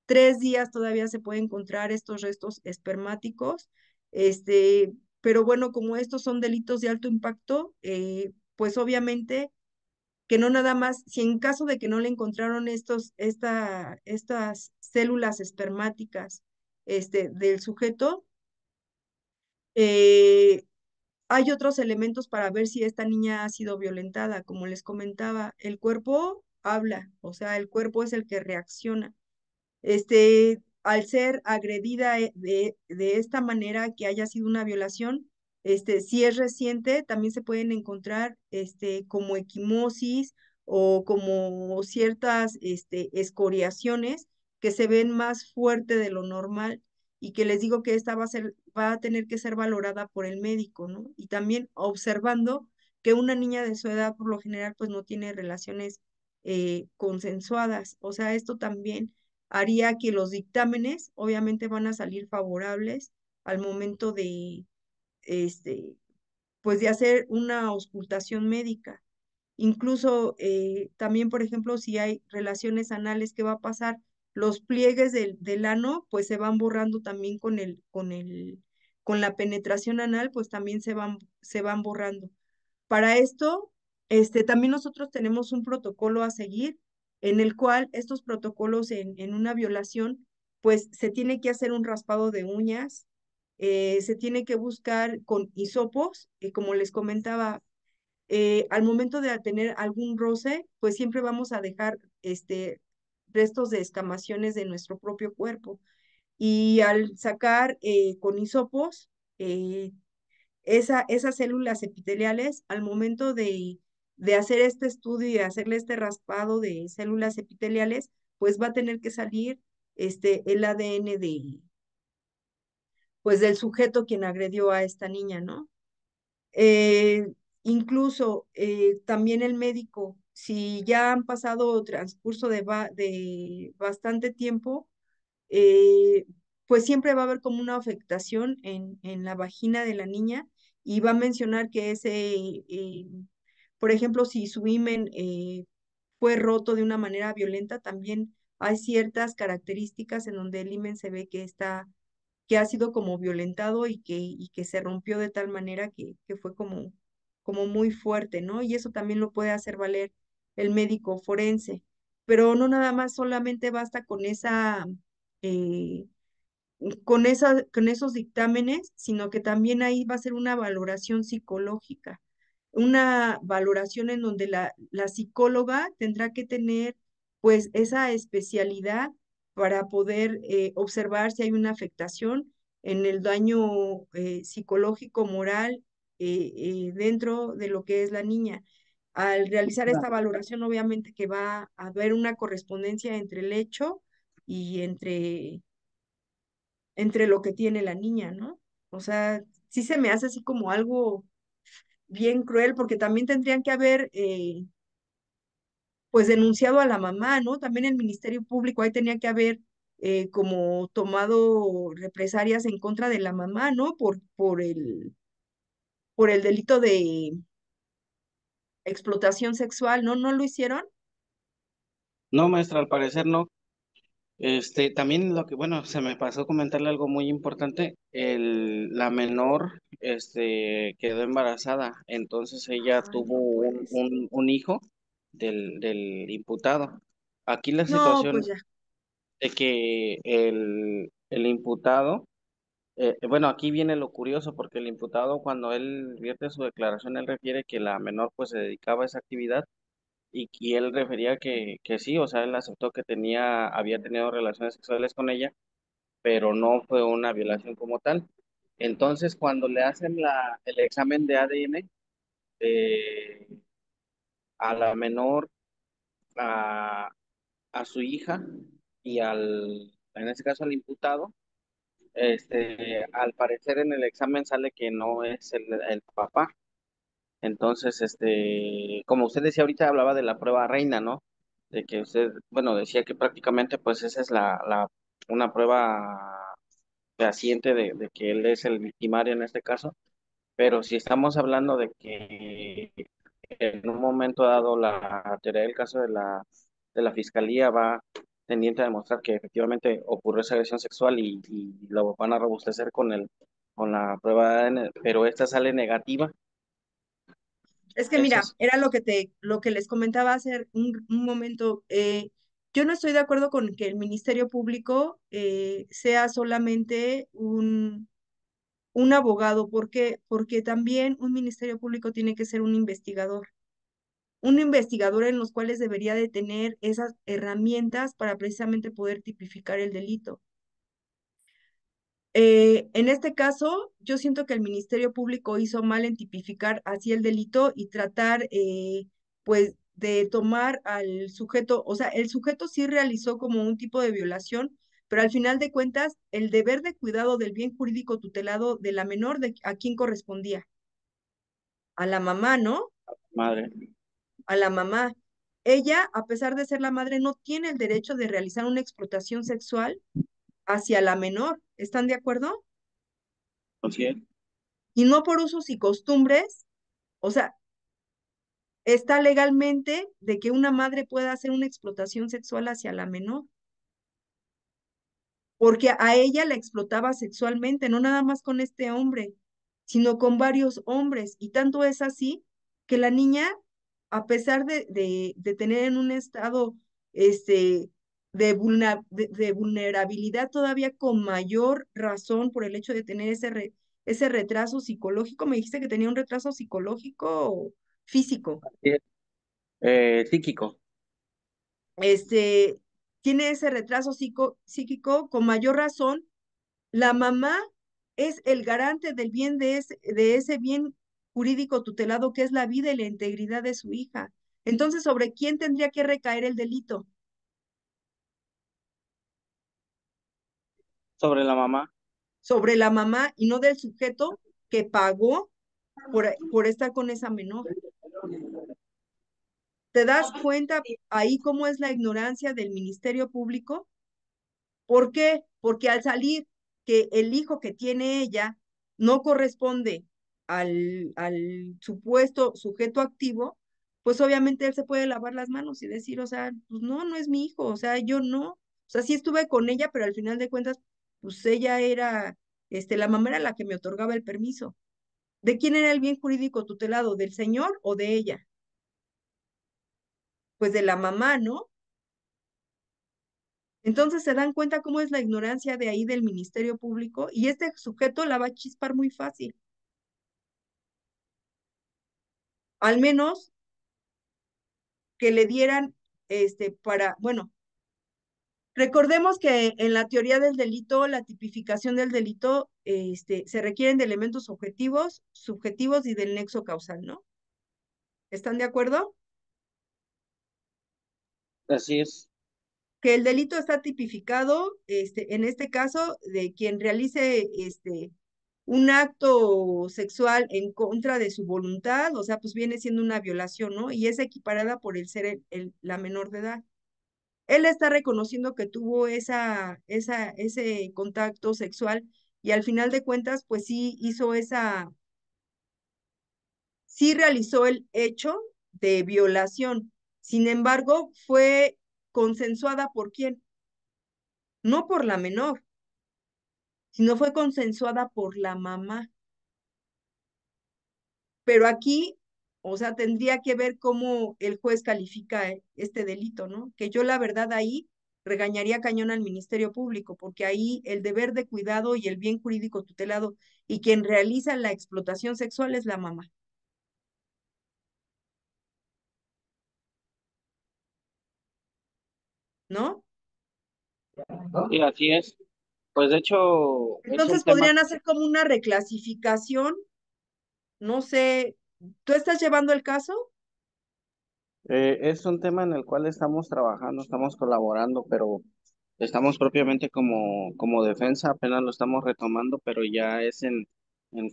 3 días todavía se puede encontrar estos restos espermáticos. Este, pero bueno, como estos son delitos de alto impacto, pues obviamente que no nada más, si en caso de que no le encontraron estas células espermáticas del sujeto, eh, hay otros elementos para ver si esta niña ha sido violentada. Como les comentaba, el cuerpo habla, o sea, el cuerpo es el que reacciona. Al ser agredida de esta manera que haya sido una violación, si es reciente, también se pueden encontrar como equimosis o como ciertas escoriaciones que se ven más fuerte de lo normal y que les digo que esta va a tener que ser valorada por el médico, ¿no? Y también observando que una niña de su edad por lo general pues no tiene relaciones consensuadas. O sea, esto también haría que los dictámenes obviamente van a salir favorables al momento este, pues de hacer una auscultación médica. Incluso también, por ejemplo, si hay relaciones anales, ¿qué va a pasar? los pliegues del ano, pues se van borrando también con la penetración anal, pues también se van borrando. Para esto, también nosotros tenemos un protocolo a seguir, en el cual estos protocolos en una violación, pues se tiene que hacer un raspado de uñas, se tiene que buscar con hisopos, como les comentaba, al momento de tener algún roce, pues siempre vamos a dejar restos de escamaciones de nuestro propio cuerpo. Y al sacar con hisopos, esas células epiteliales, al momento de hacer este estudio y hacerle este raspado de células epiteliales, pues va a tener que salir el ADN pues del sujeto quien agredió a esta niña, ¿no? Eh, Incluso también el médico, si ya han pasado transcurso de bastante tiempo, eh, pues siempre va a haber como una afectación en la vagina de la niña y va a mencionar que por ejemplo, si su himen fue roto de una manera violenta, también hay ciertas características en donde el himen se ve que ha sido como violentado y que se rompió de tal manera que fue como muy fuerte, ¿no? Y eso también lo puede hacer valer el médico forense. Pero no nada más solamente basta eh, con esos dictámenes, sino que también ahí va a ser una valoración psicológica, una valoración en donde la psicóloga tendrá que tener pues esa especialidad para poder observar si hay una afectación en el daño psicológico, moral, dentro de lo que es la niña. Al realizar esta valoración, obviamente que va a haber una correspondencia entre el hecho y entre lo que tiene la niña, ¿no? O sea, sí se me hace así como algo bien cruel, porque también tendrían que haber, pues, denunciado a la mamá, ¿no? También el Ministerio Público ahí tenía que haber como tomado represalias en contra de la mamá, ¿no? Por el delito de explotación sexual, ¿no? ¿No lo hicieron? No, maestra, al parecer no. También lo que, bueno, se me pasó comentarle algo muy importante. La menor, quedó embarazada, entonces ella Ay, tuvo no puede ser. un hijo del imputado. Aquí la No, situación pues ya. de que el imputado, bueno, aquí viene lo curioso, porque el imputado, cuando él vierte su declaración, él refiere que la menor pues se dedicaba a esa actividad y él refería que sí, o sea, él aceptó que había tenido relaciones sexuales con ella, pero no fue una violación como tal. Entonces, cuando le hacen el examen de ADN eh, a la menor, a, a su hija y en este caso al imputado, al parecer en el examen sale que no es el papá. Entonces, como usted decía ahorita, hablaba de la prueba reina, ¿no? De que usted, bueno, decía que prácticamente pues esa es una prueba fehaciente de que él es el victimario en este caso, pero si estamos hablando de que en un momento dado la teoría del caso de la fiscalía va tendiente a demostrar que efectivamente ocurrió esa agresión sexual y lo van a robustecer con la prueba de ADN, pero esta sale negativa. Es que Eso mira, es, era lo que les comentaba hace un momento. Yo no estoy de acuerdo con que el Ministerio Público sea solamente un abogado. ¿Por qué? Porque también un Ministerio Público tiene que ser un investigador. Un investigador en los cuales debería de tener esas herramientas para precisamente poder tipificar el delito. En este caso, yo siento que el Ministerio Público hizo mal en tipificar así el delito y tratar, pues, de tomar al sujeto, o sea, el sujeto sí realizó como un tipo de violación, pero al final de cuentas, el deber de cuidado del bien jurídico tutelado de la menor, ¿a quién correspondía? A la mamá, ¿no? madre. A la mamá. Ella, a pesar de ser la madre, no tiene el derecho de realizar una explotación sexual hacia la menor. ¿Están de acuerdo? Así es. Y no por usos y costumbres. O sea, está legalmente de que una madre pueda hacer una explotación sexual hacia la menor. porque a ella la explotaba sexualmente, no nada más con este hombre, sino con varios hombres. Y tanto es así que la niña, a pesar de tener en un estado de vulnerabilidad todavía con mayor razón por el hecho de tener ese retraso psicológico, me dijiste que tenía un retraso psicológico o físico, Sí, psíquico. este, tiene ese retraso psíquico con mayor razón. La mamá es el garante del bien de ese bien jurídico tutelado que es la vida y la integridad de su hija. Entonces, ¿sobre quién tendría que recaer el delito? Sobre la mamá. Sobre la mamá y no del sujeto que pagó por estar con esa menor. ¿Te das cuenta ahí cómo es la ignorancia del Ministerio Público? ¿Por qué? Porque al salir que el hijo que tiene ella no corresponde al supuesto sujeto activo, pues obviamente él se puede lavar las manos y decir, o sea, pues no, no es mi hijo, o sea, yo no, o sea, sí estuve con ella, pero al final de cuentas, pues ella era, la mamá era la que me otorgaba el permiso. ¿De quién era el bien jurídico tutelado? ¿Del señor o de ella? Pues de la mamá, ¿no? Entonces se dan cuenta cómo es la ignorancia de ahí del Ministerio Público y este sujeto la va a chispar muy fácil. Al menos que le dieran, bueno, recordemos que en la teoría del delito, la tipificación del delito, se requieren de elementos objetivos, subjetivos y del nexo causal, ¿no? ¿Están de acuerdo? Así es. Que el delito está tipificado, en este caso, de quien realice, un acto sexual en contra de su voluntad, o sea, pues viene siendo una violación, ¿no? Y es equiparada por el ser la menor de edad. Él está reconociendo que tuvo ese contacto sexual y al final de cuentas, pues sí realizó el hecho de violación. Sin embargo, fue consensuada por quién? No por la menor, sino fue consensuada por la mamá. Pero aquí, o sea, tendría que ver cómo el juez califica este delito, ¿no? Que yo la verdad ahí regañaría cañón al Ministerio Público, porque ahí el deber de cuidado y el bien jurídico tutelado y quien realiza la explotación sexual es la mamá, ¿no? Y así es. Pues de hecho es un Entonces tema, podrían hacer como una reclasificación, no sé, ¿tú estás llevando el caso? es un tema en el cual estamos trabajando, estamos colaborando, pero estamos propiamente como defensa, apenas lo estamos retomando, pero ya es en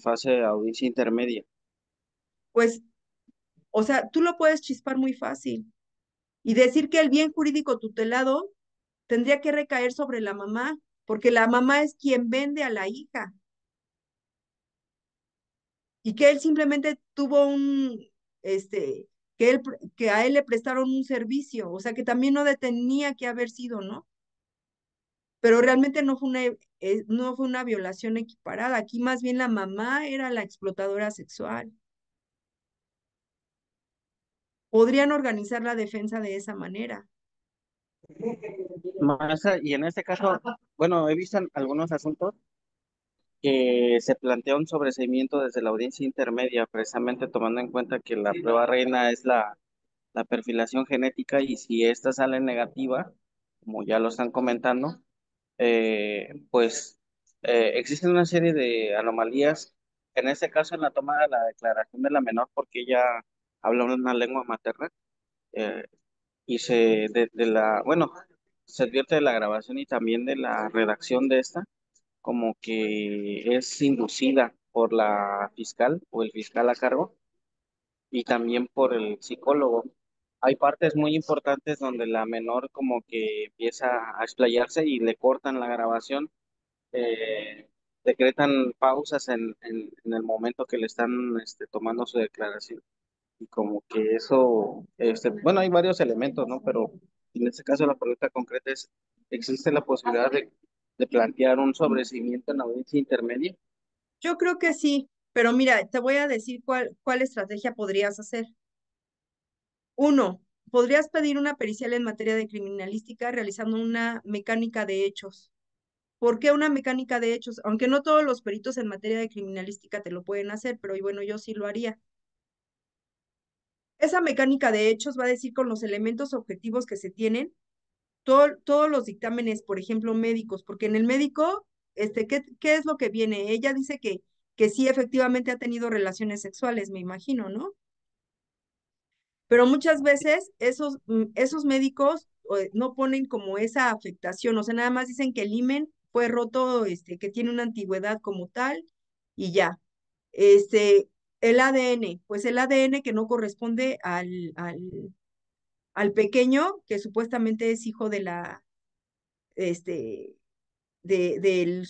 fase de audiencia intermedia. Pues, o sea, tú lo puedes chispar muy fácil y decir que el bien jurídico tutelado tendría que recaer sobre la mamá, porque la mamá es quien vende a la hija y que él simplemente tuvo que a él le prestaron un servicio, o sea, que también no tenía que haber sido, ¿no? Pero realmente no fue una violación equiparada, aquí más bien la mamá era la explotadora sexual. Podrían organizar la defensa de esa manera. Maestra, y en este caso, bueno, he visto en algunos asuntos que se plantea un sobreseimiento desde la audiencia intermedia, precisamente tomando en cuenta que la prueba reina es la perfilación genética y si esta sale negativa, como ya lo están comentando, pues existen una serie de anomalías, en este caso en la toma de la declaración de la menor, porque ella habla una lengua materna, eh, y bueno, se advierte de la grabación y también de la redacción de esta, como que es inducida por la fiscal o el fiscal a cargo y también por el psicólogo. Hay partes muy importantes donde la menor como que empieza a explayarse y le cortan la grabación, eh, decretan pausas en el momento que le están tomando su declaración. Y como que eso, bueno, hay varios elementos, ¿no? Pero en este caso la pregunta concreta es, ¿existe la posibilidad de plantear un sobreseimiento en la audiencia intermedia. Yo creo que sí, pero mira, te voy a decir cuál estrategia podrías hacer. Uno, podrías pedir una pericial en materia de criminalística realizando una mecánica de hechos. ¿Por qué una mecánica de hechos? Aunque no todos los peritos en materia de criminalística te lo pueden hacer, pero bueno, yo sí lo haría. Esa mecánica de hechos va a decir con los elementos objetivos que se tienen, todos los dictámenes, por ejemplo, médicos, porque en el médico, ¿qué es lo que viene? Ella dice que sí, efectivamente ha tenido relaciones sexuales, me imagino, ¿no? Pero muchas veces esos médicos no ponen como esa afectación, o sea, nada más dicen que el himen fue roto, que tiene una antigüedad como tal, y ya. Este, el ADN, pues el ADN que no corresponde al pequeño, que supuestamente es hijo de este, del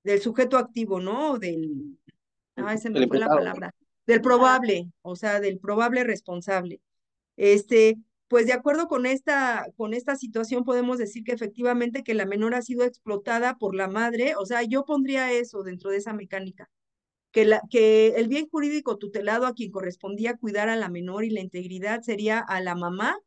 del sujeto activo, ¿no? Ay, se El me fue la imputado. palabra, del probable, o sea, del probable responsable. Este, pues de acuerdo con esta situación podemos decir que efectivamente que la menor ha sido explotada por la madre, o sea, yo pondría eso dentro de esa mecánica, que el bien jurídico tutelado a quien correspondía cuidar a la menor y la integridad sería a la mamá.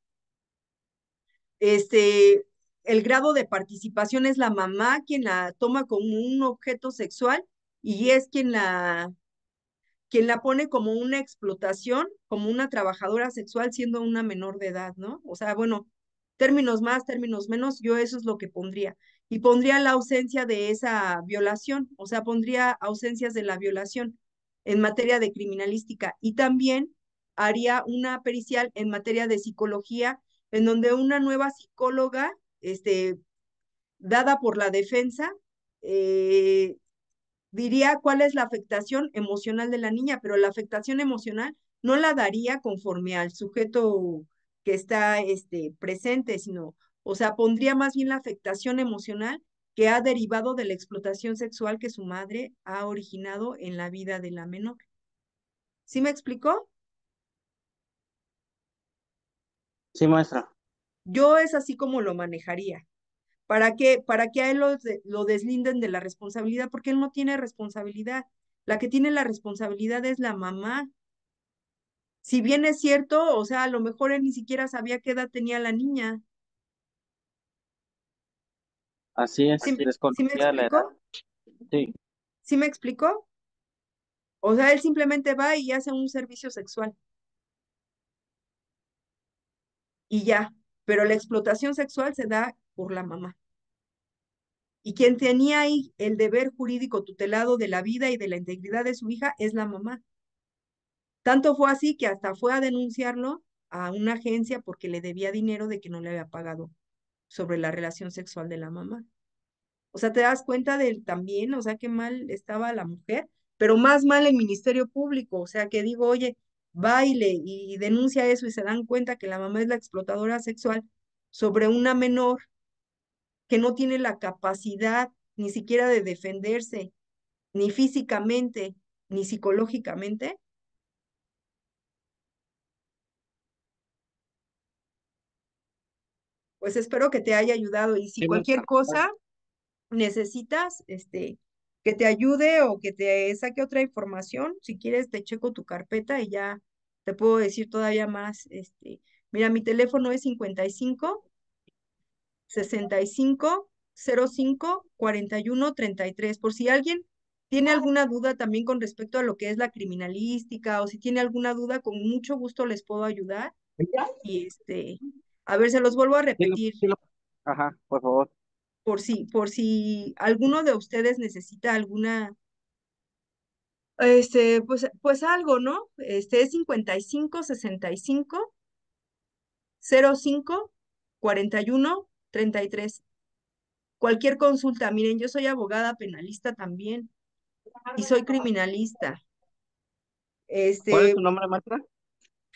este, el grado de participación es la mamá quien la toma como un objeto sexual y es quien la pone como una explotación, como una trabajadora sexual siendo una menor de edad, ¿no? O sea, bueno, términos más, términos menos, yo eso es lo que pondría. Y pondría la ausencia de esa violación, o sea, pondría ausencias de la violación en materia de criminalística y también haría una pericial en materia de psicología, en donde una nueva psicóloga, dada por la defensa, eh, diría cuál es la afectación emocional de la niña, pero la afectación emocional no la daría conforme al sujeto que está presente, sino, o sea, pondría más bien la afectación emocional que ha derivado de la explotación sexual que su madre ha originado en la vida de la menor. ¿Sí me explicó? Sí, maestra. Yo es así como lo manejaría. Para que a él lo deslinden de la responsabilidad? Porque él no tiene responsabilidad. La que tiene la responsabilidad es la mamá. Si bien es cierto, o sea, a lo mejor él ni siquiera sabía qué edad tenía la niña. Así es, ¿Sí me desconocía la edad. explicó? Sí. ¿Sí me explicó? O sea, él simplemente va y hace un servicio sexual y ya, pero la explotación sexual se da por la mamá. Y quien tenía ahí el deber jurídico tutelado de la vida y de la integridad de su hija es la mamá. Tanto fue así que hasta fue a denunciarlo a una agencia porque le debía dinero de que no le había pagado sobre la relación sexual de la mamá. O sea, te das cuenta de también, o sea, qué mal estaba la mujer, pero más mal el Ministerio Público, o sea, que digo, oye, baile y denuncia eso y se dan cuenta que la mamá es la explotadora sexual sobre una menor que no tiene la capacidad ni siquiera de defenderse, ni físicamente, ni psicológicamente. Pues espero que te haya ayudado y si Sí, cualquier maestra. cosa necesitas, que te ayude o que te saque otra información, si quieres te checo tu carpeta y ya te puedo decir todavía más, mira, mi teléfono es 55 65 05 41 33, por si alguien tiene alguna duda también con respecto a lo que es la criminalística o si tiene alguna duda, con mucho gusto les puedo ayudar y a ver, se los vuelvo a Sí, repetir ajá, por favor. por si alguno de ustedes necesita alguna, pues algo, ¿no? Es 55 65 05 41 33. Cualquier consulta, miren, yo soy abogada penalista también y soy criminalista. ¿Cuál es Este, su nombre, maestra?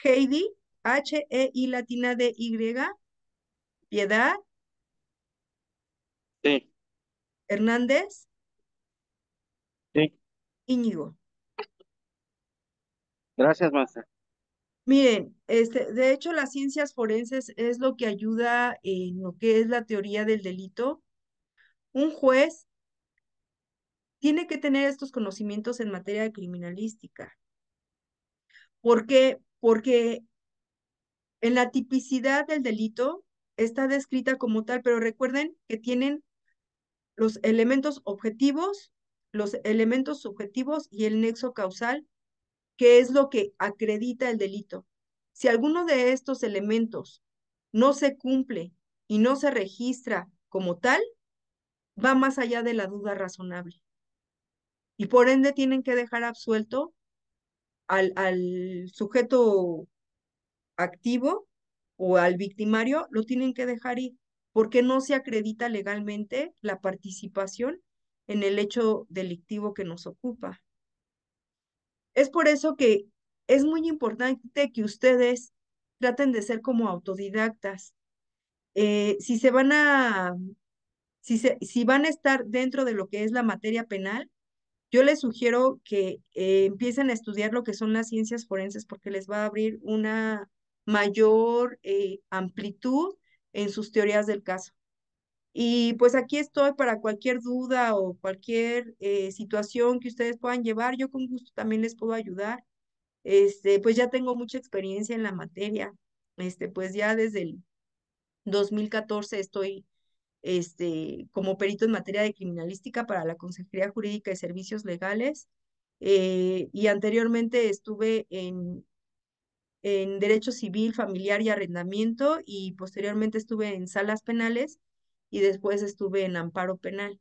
Heidi, H-E-I latina D-Y, Piedad, Sí, Hernández, sí. Íñigo. Gracias, maestra. Miren, de hecho, las ciencias forenses es lo que ayuda en lo que es la teoría del delito. Un juez tiene que tener estos conocimientos en materia de criminalística. ¿Por qué? Porque en la tipicidad del delito está descrita como tal, pero recuerden que tienen los elementos objetivos, los elementos subjetivos y el nexo causal, que es lo que acredita el delito. Si alguno de estos elementos no se cumple y no se registra como tal, va más allá de la duda razonable. Y por ende tienen que dejar absuelto al sujeto activo o al victimario, lo tienen que dejar ir, porque no se acredita legalmente la participación en el hecho delictivo que nos ocupa. Es por eso que es muy importante que ustedes traten de ser como autodidactas. Si se van a, si van a estar dentro de lo que es la materia penal, yo les sugiero que empiecen a estudiar lo que son las ciencias forenses porque les va a abrir una mayor amplitud en sus teorías del caso. Y pues aquí estoy para cualquier duda o cualquier situación que ustedes puedan llevar. Yo con gusto también les puedo ayudar. Pues ya tengo mucha experiencia en la materia. Pues ya desde el 2014 estoy como perito en materia de criminalística para la Consejería Jurídica y Servicios Legales. Y anteriormente estuve en Derecho Civil, Familiar y Arrendamiento y posteriormente estuve en salas penales y después estuve en amparo penal.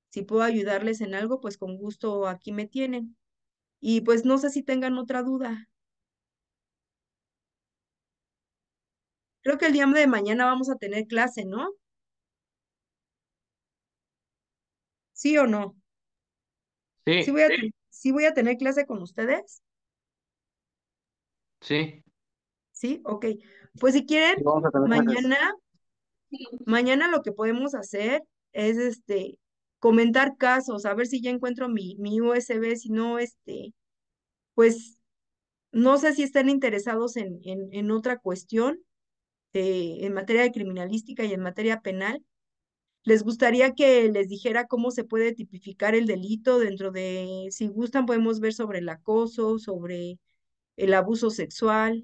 Si puedo ayudarles en algo, pues con gusto aquí me tienen. Y pues no sé si tengan otra duda. Creo que el día de mañana vamos a tener clase, ¿no? ¿Sí o no? ¿Sí Sí, sí voy a tener clase con ustedes? sí, ¿Sí? Ok. Pues si quieren, Sí, vamos a tener clases. mañana lo que podemos hacer es comentar casos, a ver si ya encuentro mi USB, si no, pues no sé si están interesados en otra cuestión, en materia de criminalística y en materia penal. ¿Les gustaría que les dijera cómo se puede tipificar el delito dentro de, si gustan, podemos ver sobre el acoso, sobre el abuso sexual,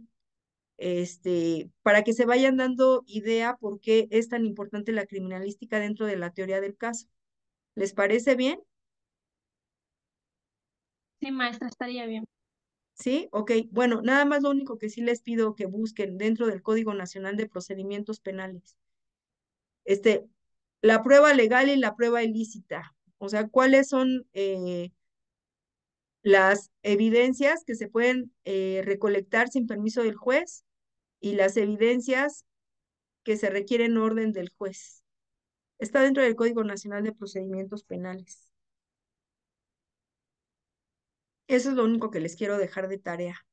para que se vayan dando idea por qué es tan importante la criminalística dentro de la teoría del caso? ¿Les parece bien? Sí, maestra, estaría bien. ¿Sí? Ok. Bueno, nada más lo único que sí les pido que busquen dentro del Código Nacional de Procedimientos Penales. Este, la prueba legal y la prueba ilícita. O sea, ¿cuáles son las evidencias que se pueden recolectar sin permiso del juez y las evidencias que se requieren orden del juez? Está dentro del Código Nacional de Procedimientos Penales. Eso es lo único que les quiero dejar de tarea.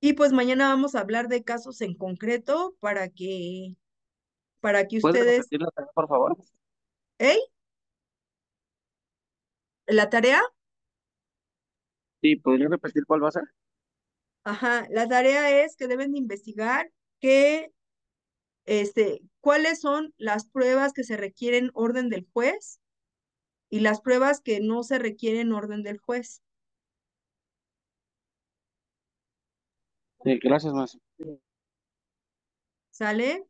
Y pues mañana vamos a hablar de casos en concreto para que ¿Puedes ustedes, repetir la tarea, por favor? ¿eh? La tarea, Sí, ¿podrías repetir cuál va a ser? ajá, la tarea es que deben de investigar qué, cuáles son las pruebas que se requieren orden del juez y las pruebas que no se requieren orden del juez. Sí, gracias, más. ¿Sale?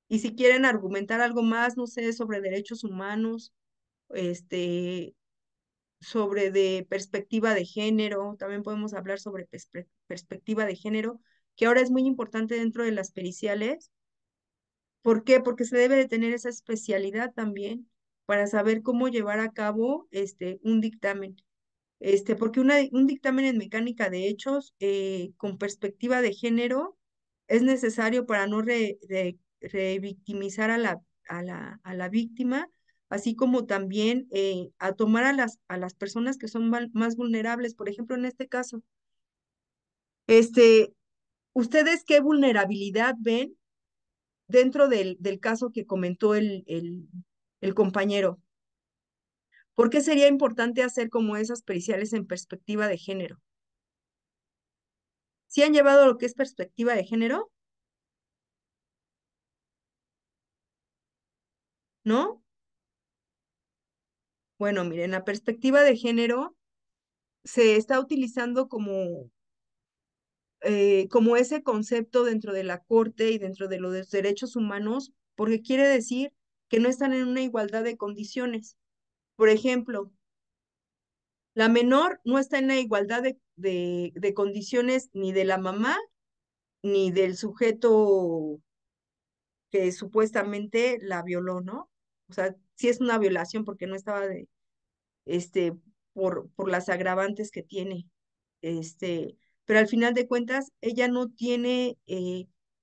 Y si quieren argumentar algo más, no sé, sobre derechos humanos, este, sobre de perspectiva de género, también podemos hablar sobre perspectiva de género, que ahora es muy importante dentro de las periciales. ¿Por qué? Porque se debe de tener esa especialidad también para saber cómo llevar a cabo un dictamen. Porque un dictamen en mecánica de hechos con perspectiva de género es necesario para no revictimizar a la víctima, así como también a tomar a las personas que son más vulnerables. Por ejemplo, en este caso, este, ¿ustedes qué vulnerabilidad ven dentro del caso que comentó el compañero? ¿Por qué sería importante hacer como esas periciales en perspectiva de género? ¿Sí han llevado lo que es perspectiva de género? ¿No? Bueno, miren, la perspectiva de género se está utilizando como ese concepto dentro de la Corte y dentro de los derechos humanos, porque quiere decir que no están en una igualdad de condiciones. Por ejemplo, la menor no está en la igualdad de condiciones ni de la mamá ni del sujeto que supuestamente la violó, ¿no? O sea, sí es una violación porque no estaba este, por las agravantes que tiene. Pero al final de cuentas, ella no tiene,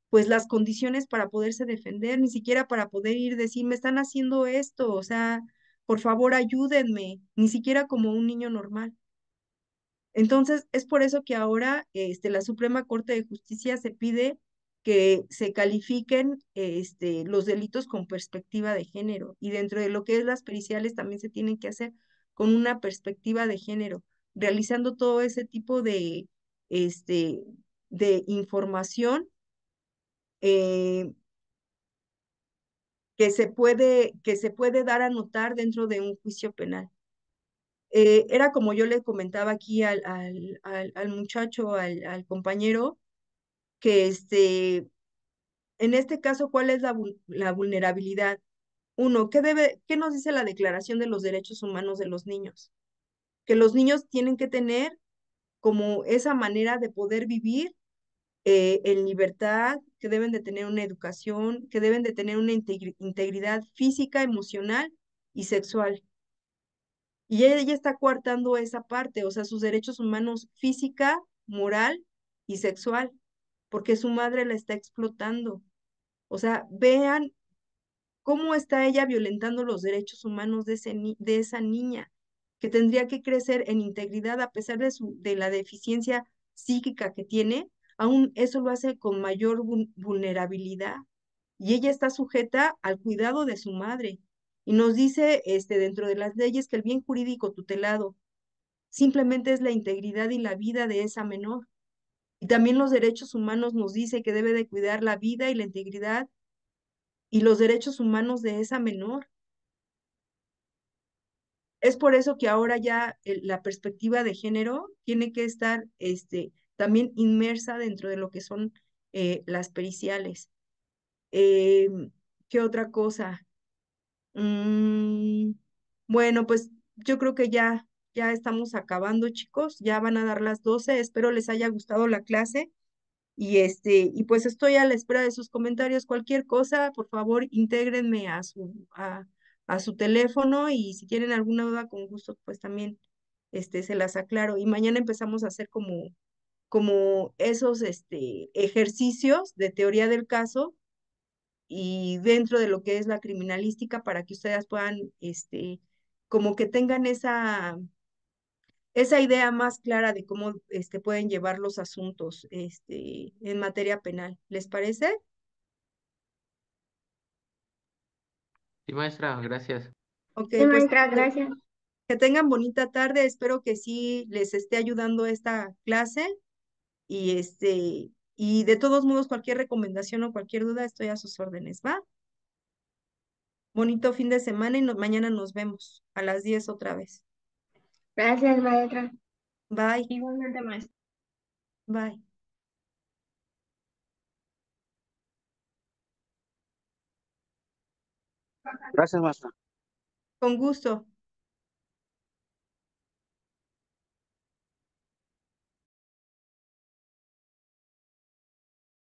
pues, las condiciones para poderse defender, ni siquiera para poder ir y decir, me están haciendo esto, o sea, por favor, ayúdenme, ni siquiera como un niño normal. Entonces, es por eso que ahora la Suprema Corte de Justicia se pide que se califiquen los delitos con perspectiva de género y dentro de lo que es las periciales también se tienen que hacer con una perspectiva de género, realizando todo ese tipo este, de información eh, que se puede dar a notar dentro de un juicio penal. Era como yo le comentaba aquí al muchacho, al compañero, que en este caso, ¿cuál es la vulnerabilidad? Uno, ¿qué nos dice la Declaración de los Derechos Humanos de los Niños? Que los niños tienen que tener como esa manera de poder vivir en libertad, que deben de tener una educación, que deben de tener una integridad física, emocional y sexual. Y ella está coartando esa parte, o sea, sus derechos humanos física, moral y sexual, porque su madre la está explotando. O sea, vean cómo está ella violentando los derechos humanos de esa niña, que tendría que crecer en integridad a pesar de la deficiencia psíquica que tiene, aún eso lo hace con mayor vulnerabilidad. Y ella está sujeta al cuidado de su madre. Y nos dice dentro de las leyes que el bien jurídico tutelado simplemente es la integridad y la vida de esa menor. Y también los derechos humanos nos dice que debe de cuidar la vida y la integridad y los derechos humanos de esa menor. Es por eso que ahora ya la perspectiva de género tiene que estar también inmersa dentro de lo que son las periciales. Eh, ¿Qué otra cosa? Mm, bueno, pues yo creo que ya estamos acabando, chicos. Ya van a dar las 12. Espero les haya gustado la clase. Y pues estoy a la espera de sus comentarios. Cualquier cosa, por favor, intégrenme a su teléfono y si tienen alguna duda, con gusto, pues también se las aclaro. Y mañana empezamos a hacer como esos ejercicios de teoría del caso y dentro de lo que es la criminalística para que ustedes puedan, como que tengan esa idea más clara de cómo pueden llevar los asuntos en materia penal. ¿Les parece? Sí, maestra, gracias. Ok, Sí, pues maestra, gracias. que tengan bonita tarde. Espero que sí les esté ayudando esta clase y de todos modos cualquier recomendación o cualquier duda estoy a sus órdenes, ¿va? Bonito fin de semana y mañana nos vemos a las 10 otra vez. Gracias, maestra. Bye, Igualmente, maestra. bye. Gracias, maestra. Con gusto.